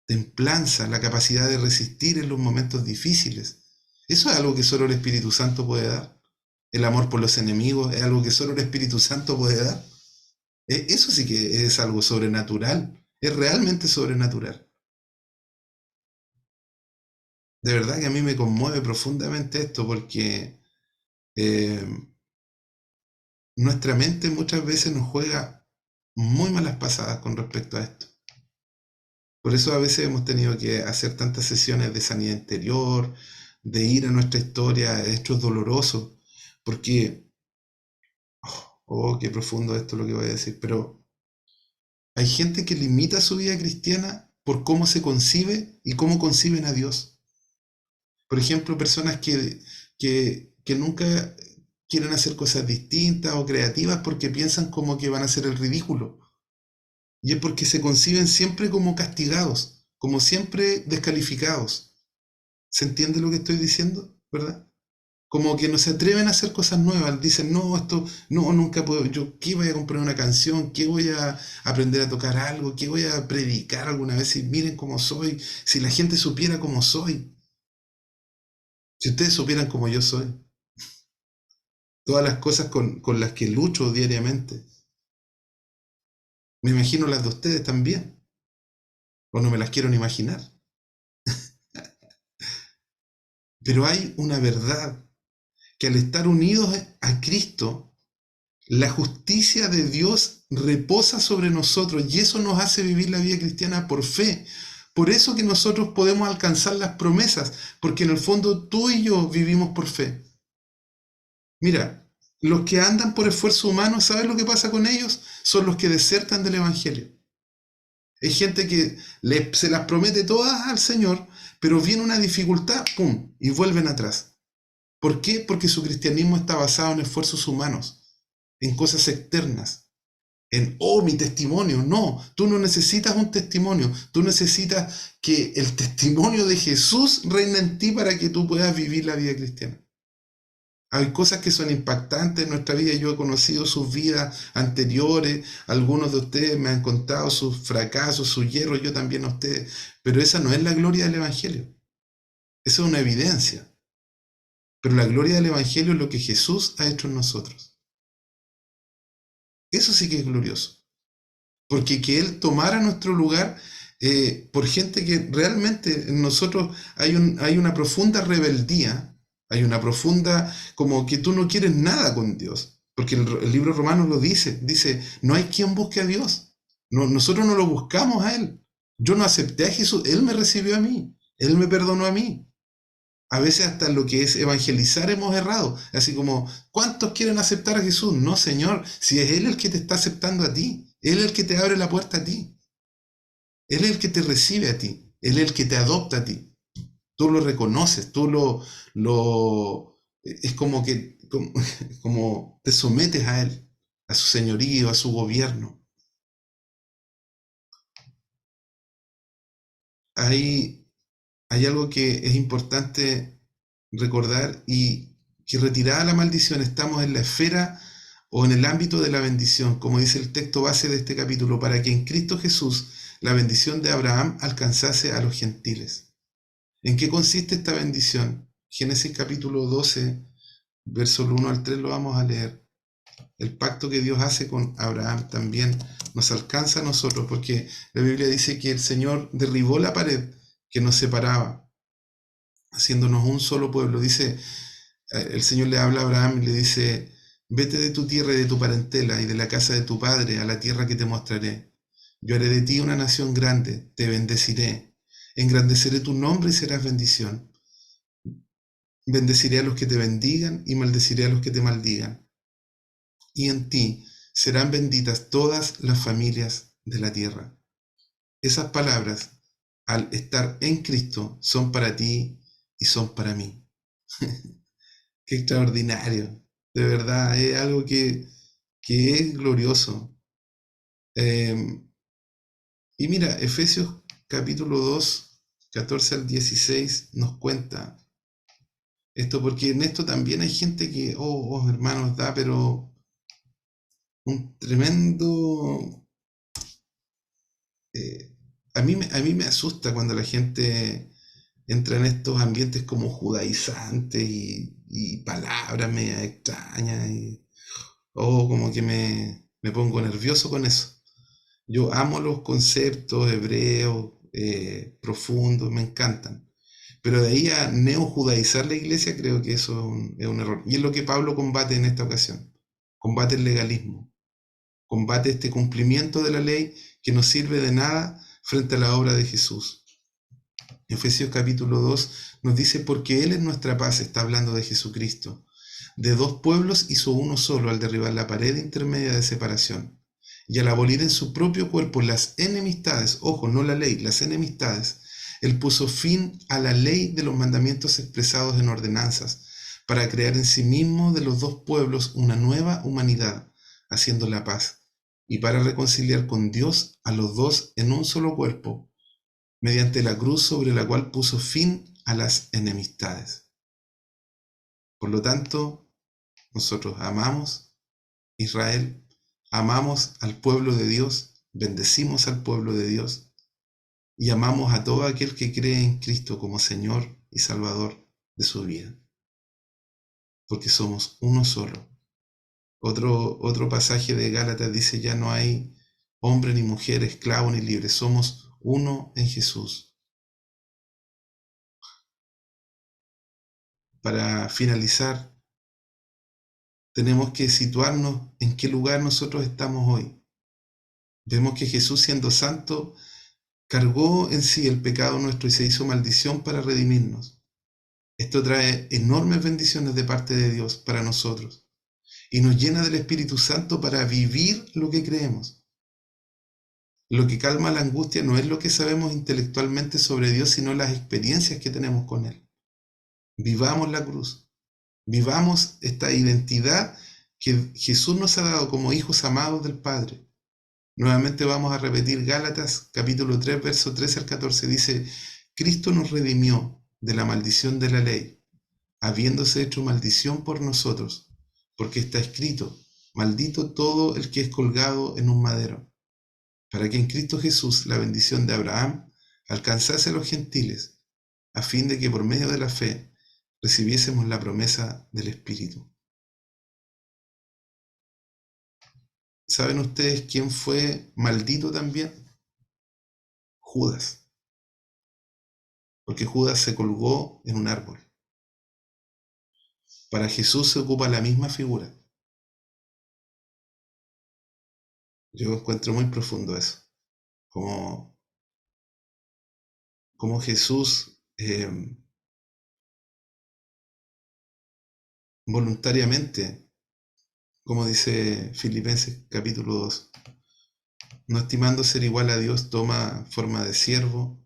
templanza, la capacidad de resistir en los momentos difíciles. Eso es algo que solo el Espíritu Santo puede dar. El amor por los enemigos es algo que solo el Espíritu Santo puede dar. Eso sí que es algo sobrenatural, es realmente sobrenatural. De verdad que a mí me conmueve profundamente esto porque nuestra mente muchas veces nos juega muy malas pasadas con respecto a esto. Por eso a veces hemos tenido que hacer tantas sesiones de sanidad interior, de ir a nuestra historia, esto es doloroso, porque, qué profundo esto lo que voy a decir, pero hay gente que limita su vida cristiana por cómo se concibe y cómo conciben a Dios. Por ejemplo, personas que nunca quieren hacer cosas distintas o creativas porque piensan como que van a hacer el ridículo. Y es porque se conciben siempre como castigados, como siempre descalificados. ¿Se entiende lo que estoy diciendo? ¿Verdad? Como que no se atreven a hacer cosas nuevas. Dicen, no, esto, no, nunca puedo. Yo, ¿qué voy a comprar una canción? ¿Qué voy a aprender a tocar algo? ¿Qué voy a predicar alguna vez? Si miren cómo soy, si la gente supiera cómo soy. Si ustedes supieran cómo yo soy. Todas las cosas con las que lucho diariamente. Me imagino las de ustedes también. O no me las quiero ni imaginar. Pero hay una verdad, que al estar unidos a Cristo, la justicia de Dios reposa sobre nosotros y eso nos hace vivir la vida cristiana por fe. Por eso que nosotros podemos alcanzar las promesas, porque en el fondo tú y yo vivimos por fe. Mira, los que andan por esfuerzo humano, ¿sabes lo que pasa con ellos? Son los que desertan del Evangelio. Hay gente que se las promete todas al Señor, pero viene una dificultad, ¡pum!, y vuelven atrás. ¿Por qué? Porque su cristianismo está basado en esfuerzos humanos, en cosas externas, en, mi testimonio. No, tú no necesitas un testimonio, tú necesitas que el testimonio de Jesús reine en ti para que tú puedas vivir la vida cristiana. Hay cosas que son impactantes en nuestra vida. Yo he conocido sus vidas anteriores, algunos de ustedes me han contado sus fracasos, sus hierros, yo también a ustedes, pero esa no es la gloria del Evangelio, esa es una evidencia. Pero la gloria del Evangelio es lo que Jesús ha hecho en nosotros. Eso sí que es glorioso. Porque que Él tomara nuestro lugar por gente que realmente en nosotros hay una profunda rebeldía, hay una profunda, como que tú no quieres nada con Dios. Porque el libro Romanos lo dice, no hay quien busque a Dios. No, nosotros no lo buscamos a Él. Yo no acepté a Jesús, Él me recibió a mí, Él me perdonó a mí. A veces hasta en lo que es evangelizar hemos errado. Así como, ¿cuántos quieren aceptar a Jesús? No, Señor, si es Él el que te está aceptando a ti. Él es el que te abre la puerta a ti. Él es el que te recibe a ti. Él es el que te adopta a ti. Tú lo reconoces, es como que como te sometes a Él, a su señorío, a su gobierno. Hay algo que es importante recordar, y que retirada la maldición estamos en la esfera o en el ámbito de la bendición, como dice el texto base de este capítulo, para que en Cristo Jesús la bendición de Abraham alcanzase a los gentiles. ¿En qué consiste esta bendición? Génesis capítulo 12, versos 1 al 3 lo vamos a leer. El pacto que Dios hace con Abraham también nos alcanza a nosotros, porque la Biblia dice que el Señor derribó la pared que nos separaba, haciéndonos un solo pueblo. Dice, el Señor le habla a Abraham y le dice, vete de tu tierra y de tu parentela y de la casa de tu padre a la tierra que te mostraré. Yo haré de ti una nación grande, te bendeciré, engrandeceré tu nombre y serás bendición. Bendeciré a los que te bendigan y maldeciré a los que te maldigan. Y en ti serán benditas todas las familias de la tierra. esas palabras, al estar en Cristo, son para ti y son para mí. Qué extraordinario. De verdad, es algo que es glorioso. Y mira, Efesios capítulo 2, 14 al 16 nos cuenta esto, porque en esto también hay gente que, hermanos, da, pero un tremendo... a mí me asusta cuando la gente entra en estos ambientes como judaizantes y palabras media extrañas, como que me pongo nervioso con eso. Yo amo los conceptos hebreos profundos, me encantan. Pero de ahí a neojudaizar la iglesia, creo que eso es un error. Y es lo que Pablo combate en esta ocasión. Combate el legalismo. Combate este cumplimiento de la ley que no sirve de nada frente a la obra de Jesús. Efesios capítulo 2 nos dice, porque Él es nuestra paz, está hablando de Jesucristo. De dos pueblos hizo uno solo al derribar la pared intermedia de separación. Y al abolir en su propio cuerpo las enemistades, ojo, no la ley, las enemistades, Él puso fin a la ley de los mandamientos expresados en ordenanzas, para crear en sí mismo de los dos pueblos una nueva humanidad, haciendo la paz, y para reconciliar con Dios a los dos en un solo cuerpo, mediante la cruz sobre la cual puso fin a las enemistades. Por lo tanto, nosotros amamos Israel, amamos al pueblo de Dios, bendecimos al pueblo de Dios y amamos a todo aquel que cree en Cristo como Señor y Salvador de su vida, porque somos uno solo. Otro pasaje de Gálatas dice, ya no hay hombre ni mujer, esclavo ni libre, somos uno en Jesús. Para finalizar, tenemos que situarnos en qué lugar nosotros estamos hoy. Vemos que Jesús, siendo santo, cargó en sí el pecado nuestro y se hizo maldición para redimirnos. Esto trae enormes bendiciones de parte de Dios para nosotros y nos llena del Espíritu Santo para vivir lo que creemos. Lo que calma la angustia no es lo que sabemos intelectualmente sobre Dios, sino las experiencias que tenemos con Él. Vivamos la cruz. Vivamos esta identidad que Jesús nos ha dado como hijos amados del Padre. Nuevamente vamos a repetir Gálatas capítulo 3, verso 13 al 14. Dice, Cristo nos redimió de la maldición de la ley, habiéndose hecho maldición por nosotros, porque está escrito, maldito todo el que es colgado en un madero, para que en Cristo Jesús la bendición de Abraham alcanzase a los gentiles, a fin de que por medio de la fe recibiésemos la promesa del Espíritu. ¿Saben ustedes quién fue maldito también? Judas. Porque Judas se colgó en un árbol. Para Jesús se ocupa la misma figura. Yo encuentro muy profundo eso. Como Jesús voluntariamente, como dice Filipenses capítulo 2, no estimando ser igual a Dios, toma forma de siervo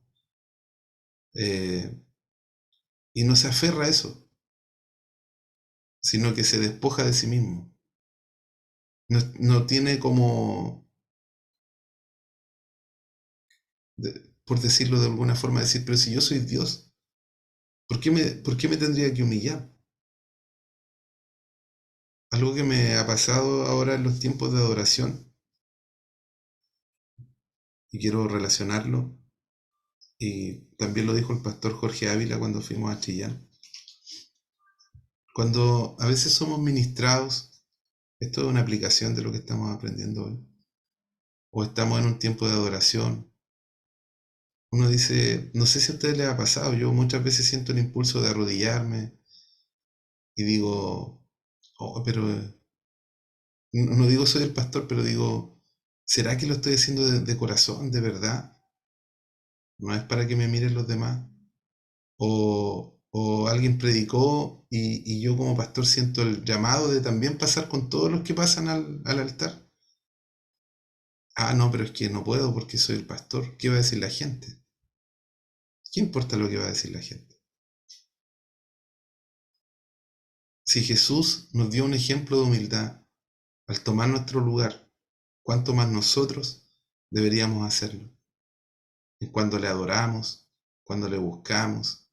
y no se aferra a eso, sino que se despoja de sí mismo. No tiene como, por decirlo de alguna forma, decir, pero si yo soy Dios, ¿por qué me tendría que humillar? Algo que me ha pasado ahora en los tiempos de adoración, y quiero relacionarlo, y también lo dijo el pastor Jorge Ávila cuando fuimos a Chillán. Cuando a veces somos ministrados, esto es una aplicación de lo que estamos aprendiendo hoy, o estamos en un tiempo de adoración, uno dice, no sé si a ustedes les ha pasado, yo muchas veces siento el impulso de arrodillarme y digo, pero no digo soy el pastor, pero digo, ¿será que lo estoy haciendo de corazón, de verdad? No es para que me miren los demás. O alguien predicó y yo como pastor siento el llamado de también pasar con todos los que pasan al altar. Ah, no, pero es que no puedo porque soy el pastor. ¿Qué va a decir la gente? ¿Qué importa lo que va a decir la gente? Si Jesús nos dio un ejemplo de humildad al tomar nuestro lugar, ¿cuánto más nosotros deberíamos hacerlo? En cuando le adoramos, cuando le buscamos,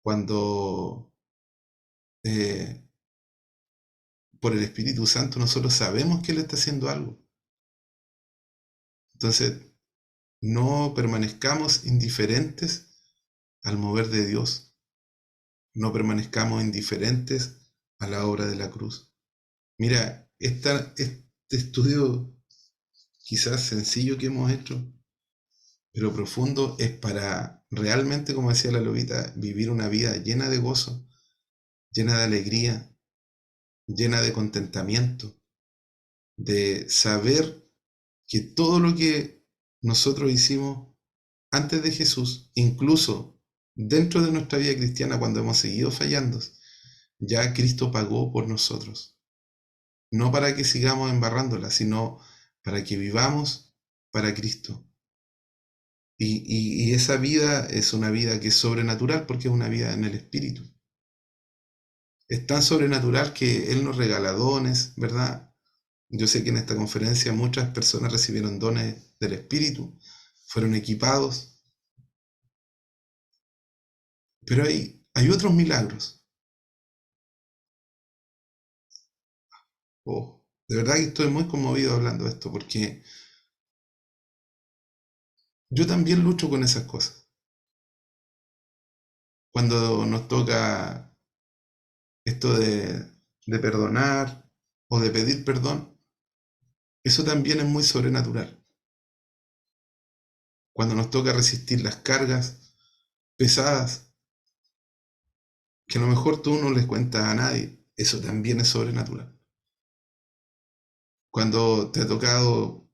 cuando eh, por el Espíritu Santo nosotros sabemos que Él está haciendo algo. Entonces, no permanezcamos indiferentes al mover de Dios. No permanezcamos indiferentes a la obra de la cruz. Mira, este estudio quizás sencillo que hemos hecho, pero profundo, es para realmente, como decía la lobita, vivir una vida llena de gozo, llena de alegría, llena de contentamiento, de saber que todo lo que nosotros hicimos antes de Jesús, incluso dentro de nuestra vida cristiana cuando hemos seguido fallando, ya Cristo pagó por nosotros. No para que sigamos embarrándola, sino para que vivamos para Cristo. Y esa vida es una vida que es sobrenatural porque es una vida en el Espíritu. Es tan sobrenatural que Él nos regala dones, ¿verdad? Yo sé que en esta conferencia muchas personas recibieron dones del Espíritu, fueron equipados, pero hay otros milagros. Oh, de verdad que estoy muy conmovido hablando de esto porque yo también lucho con esas cosas. Cuando nos toca esto de perdonar o de pedir perdón, eso también es muy sobrenatural. Cuando nos toca resistir las cargas pesadas, que a lo mejor tú no les cuentas a nadie, eso también es sobrenatural. Cuando te ha tocado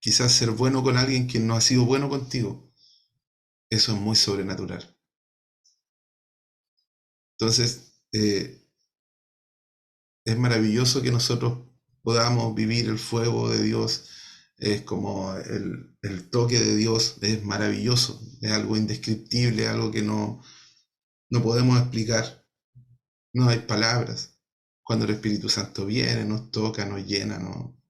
quizás ser bueno con alguien que no ha sido bueno contigo, eso es muy sobrenatural. Entonces, es maravilloso que nosotros podamos vivir el fuego de Dios. Es como el toque de Dios, es maravilloso, es algo indescriptible, algo que no podemos explicar, no hay palabras. Cuando el Espíritu Santo viene, nos toca, nos llena, no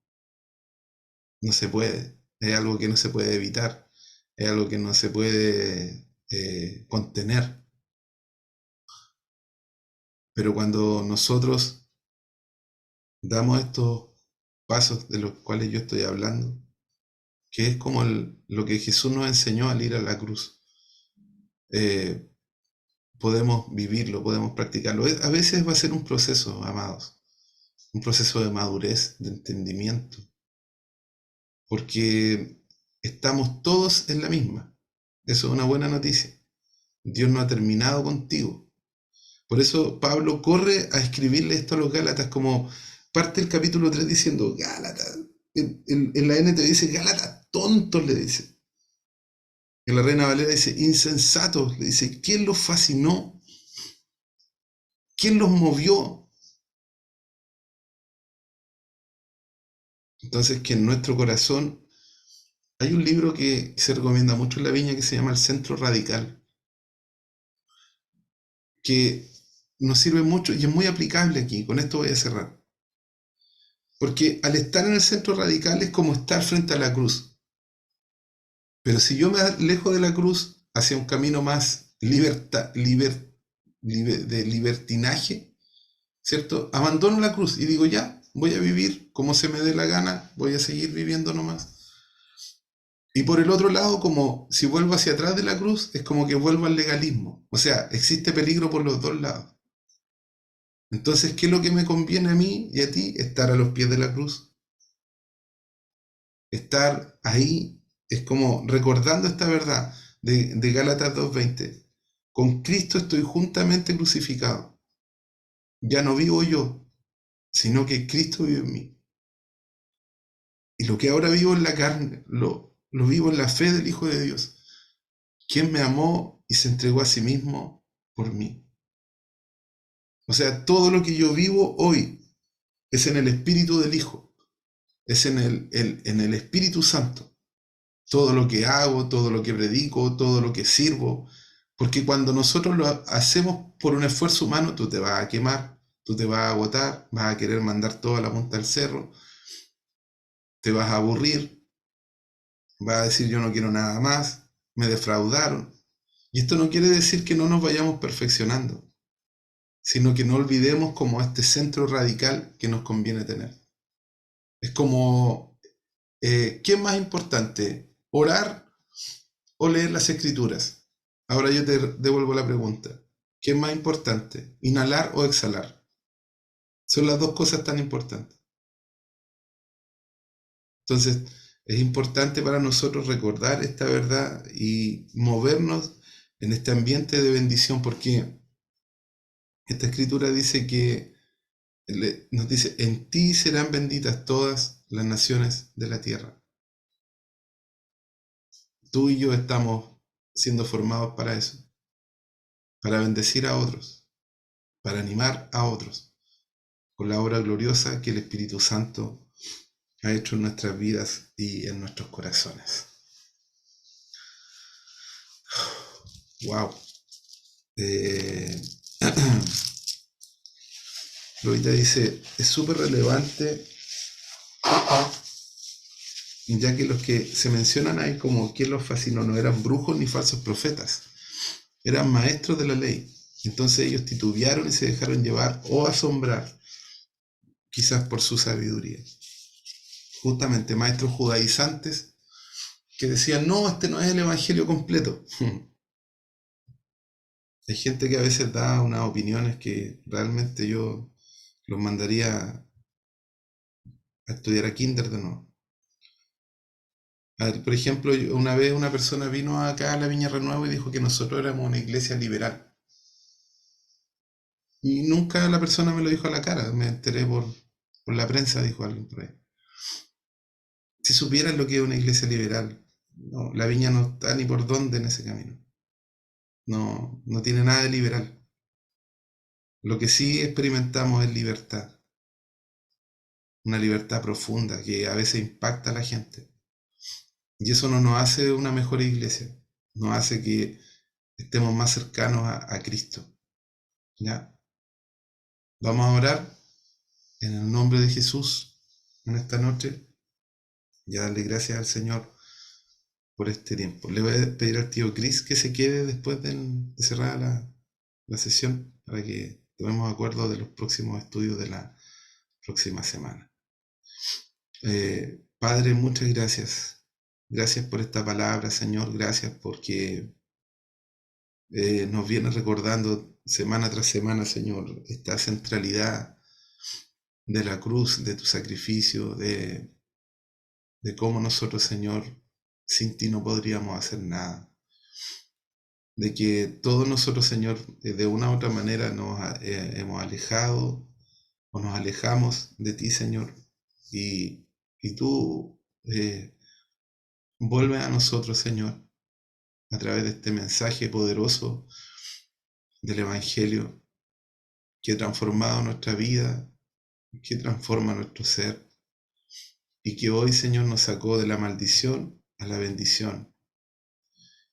se puede, es algo que no se puede evitar, es algo que no se puede contener. Pero cuando nosotros damos estos pasos de los cuales yo estoy hablando, que es como lo que Jesús nos enseñó al ir a la cruz, podemos vivirlo, podemos practicarlo. A veces va a ser un proceso, amados, un proceso de madurez, de entendimiento, porque estamos todos en la misma. Eso es una buena noticia. Dios no ha terminado contigo. Por eso Pablo corre a escribirle esto a los Gálatas, como parte del capítulo 3 diciendo, Gálatas, en la NT dice, Gálatas, tontos, le dice. En la Reina Valera dice, insensatos, le dice, ¿quién los fascinó? ¿Quién los movió? Entonces, que en nuestro corazón hay un libro que se recomienda mucho en la Viña que se llama El Centro Radical, que nos sirve mucho y es muy aplicable aquí. Con esto voy a cerrar. Porque al estar en el centro radical es como estar frente a la cruz. Pero si yo me alejo de la cruz hacia un camino más de libertinaje, ¿cierto? Abandono la cruz y digo, ya, voy a vivir como se me dé la gana, voy a seguir viviendo nomás. Y por el otro lado, como si vuelvo hacia atrás de la cruz, es como que vuelvo al legalismo. O sea, existe peligro por los dos lados. Entonces, ¿qué es lo que me conviene a mí y a ti? Estar a los pies de la cruz. Estar ahí es como recordando esta verdad de Gálatas 2:20. Con Cristo estoy juntamente crucificado. Ya no vivo yo, sino que Cristo vive en mí. Y lo que ahora vivo en la carne, lo vivo en la fe del Hijo de Dios, quien me amó y se entregó a sí mismo por mí. O sea, todo lo que yo vivo hoy es en el Espíritu del Hijo. es en el Espíritu Santo. Todo lo que hago, todo lo que predico, todo lo que sirvo. Porque cuando nosotros lo hacemos por un esfuerzo humano, tú te vas a quemar, tú te vas a agotar, vas a querer mandar todo a la punta del cerro, te vas a aburrir, vas a decir yo no quiero nada más, me defraudaron. Y esto no quiere decir que no nos vayamos perfeccionando, sino que no olvidemos como este centro radical que nos conviene tener. Es como, ¿qué es más importante? ¿Orar o leer las escrituras? Ahora yo te devuelvo la pregunta. ¿Qué es más importante? ¿Inhalar o exhalar? Son las dos cosas tan importantes. Entonces, es importante para nosotros recordar esta verdad y movernos en este ambiente de bendición, porque esta escritura dice que nos dice, en ti serán benditas todas las naciones de la tierra. Tú y yo estamos siendo formados para eso, para bendecir a otros, para animar a otros, con la obra gloriosa que el Espíritu Santo ha hecho en nuestras vidas y en nuestros corazones. Wow. Lorita dice, es súper relevante, ya que los que se mencionan ahí como quien los fascinó no eran brujos ni falsos profetas, eran maestros de la ley. Entonces ellos titubearon y se dejaron llevar o asombrar, quizás por su sabiduría. Justamente maestros judaizantes que decían, no, este no es el evangelio completo. Hay gente que a veces da unas opiniones que realmente yo los mandaría a estudiar a kinder de nuevo. A ver, por ejemplo, una vez una persona vino acá a la Viña Renuevo y dijo que nosotros éramos una iglesia liberal. Y nunca la persona me lo dijo a la cara, me enteré por la prensa, dijo alguien por ahí. Si supieran lo que es una iglesia liberal, no, la Viña no está ni por dónde en ese camino. No tiene nada de liberal. Lo que sí experimentamos es libertad. Una libertad profunda que a veces impacta a la gente. Y eso no nos hace una mejor iglesia, nos hace que estemos más cercanos a Cristo. ¿Ya? Vamos a orar en el nombre de Jesús en esta noche y a darle gracias al Señor por este tiempo. Le voy a pedir al tío Chris que se quede después de cerrar la sesión para que tomemos acuerdo de los próximos estudios de la próxima semana. Padre, muchas gracias. Gracias por esta palabra, Señor. Gracias porque nos viene recordando semana tras semana, Señor, esta centralidad de la cruz, de tu sacrificio, de cómo nosotros, Señor, sin ti no podríamos hacer nada. De que todos nosotros, Señor, de una u otra manera nos hemos alejado o nos alejamos de ti, Señor, y tú vuelves a nosotros, Señor, a través de este mensaje poderoso del Evangelio que ha transformado nuestra vida, que transforma nuestro ser, y que hoy, Señor, nos sacó de la maldición a la bendición,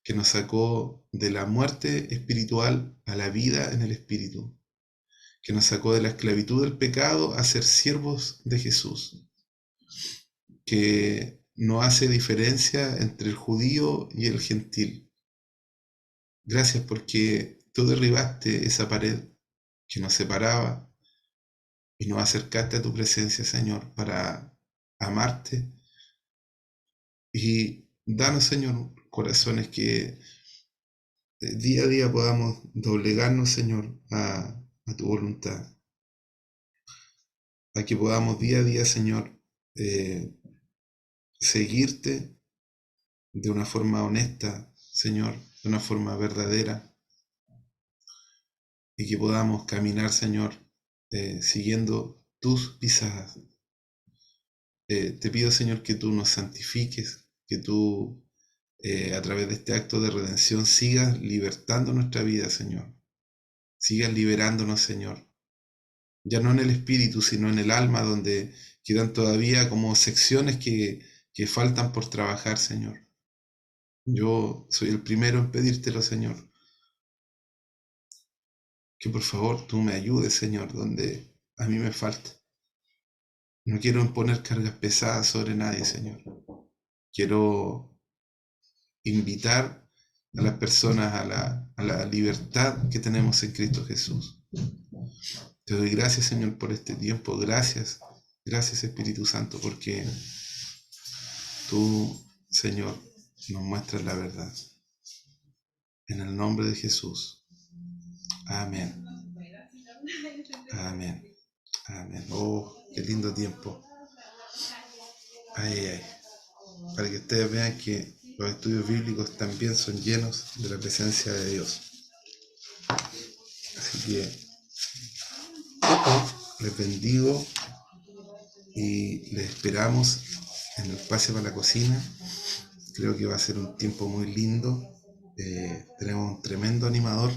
que nos sacó de la muerte espiritual a la vida en el Espíritu, que nos sacó de la esclavitud del pecado a ser siervos de Jesús, que no hace diferencia entre el judío y el gentil. Gracias porque tú derribaste esa pared que nos separaba y nos acercaste a tu presencia, Señor, para amarte. Y danos, Señor, corazones que día a día podamos doblegarnos, Señor, a tu voluntad. A que podamos día a día, Señor, seguirte de una forma honesta, Señor, de una forma verdadera. Y que podamos caminar, Señor, siguiendo tus pisadas. Te pido, Señor, que tú nos santifiques, que tú a través de este acto de redención sigas libertando nuestra vida, Señor. Sigas liberándonos, Señor, ya no en el espíritu, sino en el alma, donde quedan todavía como secciones que faltan por trabajar, Señor. Yo soy el primero en pedírtelo, Señor, que por favor tú me ayudes, Señor, donde a mí me falta. No quiero imponer cargas pesadas sobre nadie, Señor. Quiero invitar a las personas a la libertad que tenemos en Cristo Jesús. Te doy gracias, Señor, por este tiempo. Gracias, gracias, Espíritu Santo, porque tú, Señor, nos muestras la verdad. En el nombre de Jesús. Amén. Amén. Amén. Oh, qué lindo tiempo. Ay, ay, ay. Para que ustedes vean que los estudios bíblicos también son llenos de la presencia de Dios. Así que les bendigo y les esperamos en el Pase para la Cocina. Creo que va a ser un tiempo muy lindo. Tenemos un tremendo animador.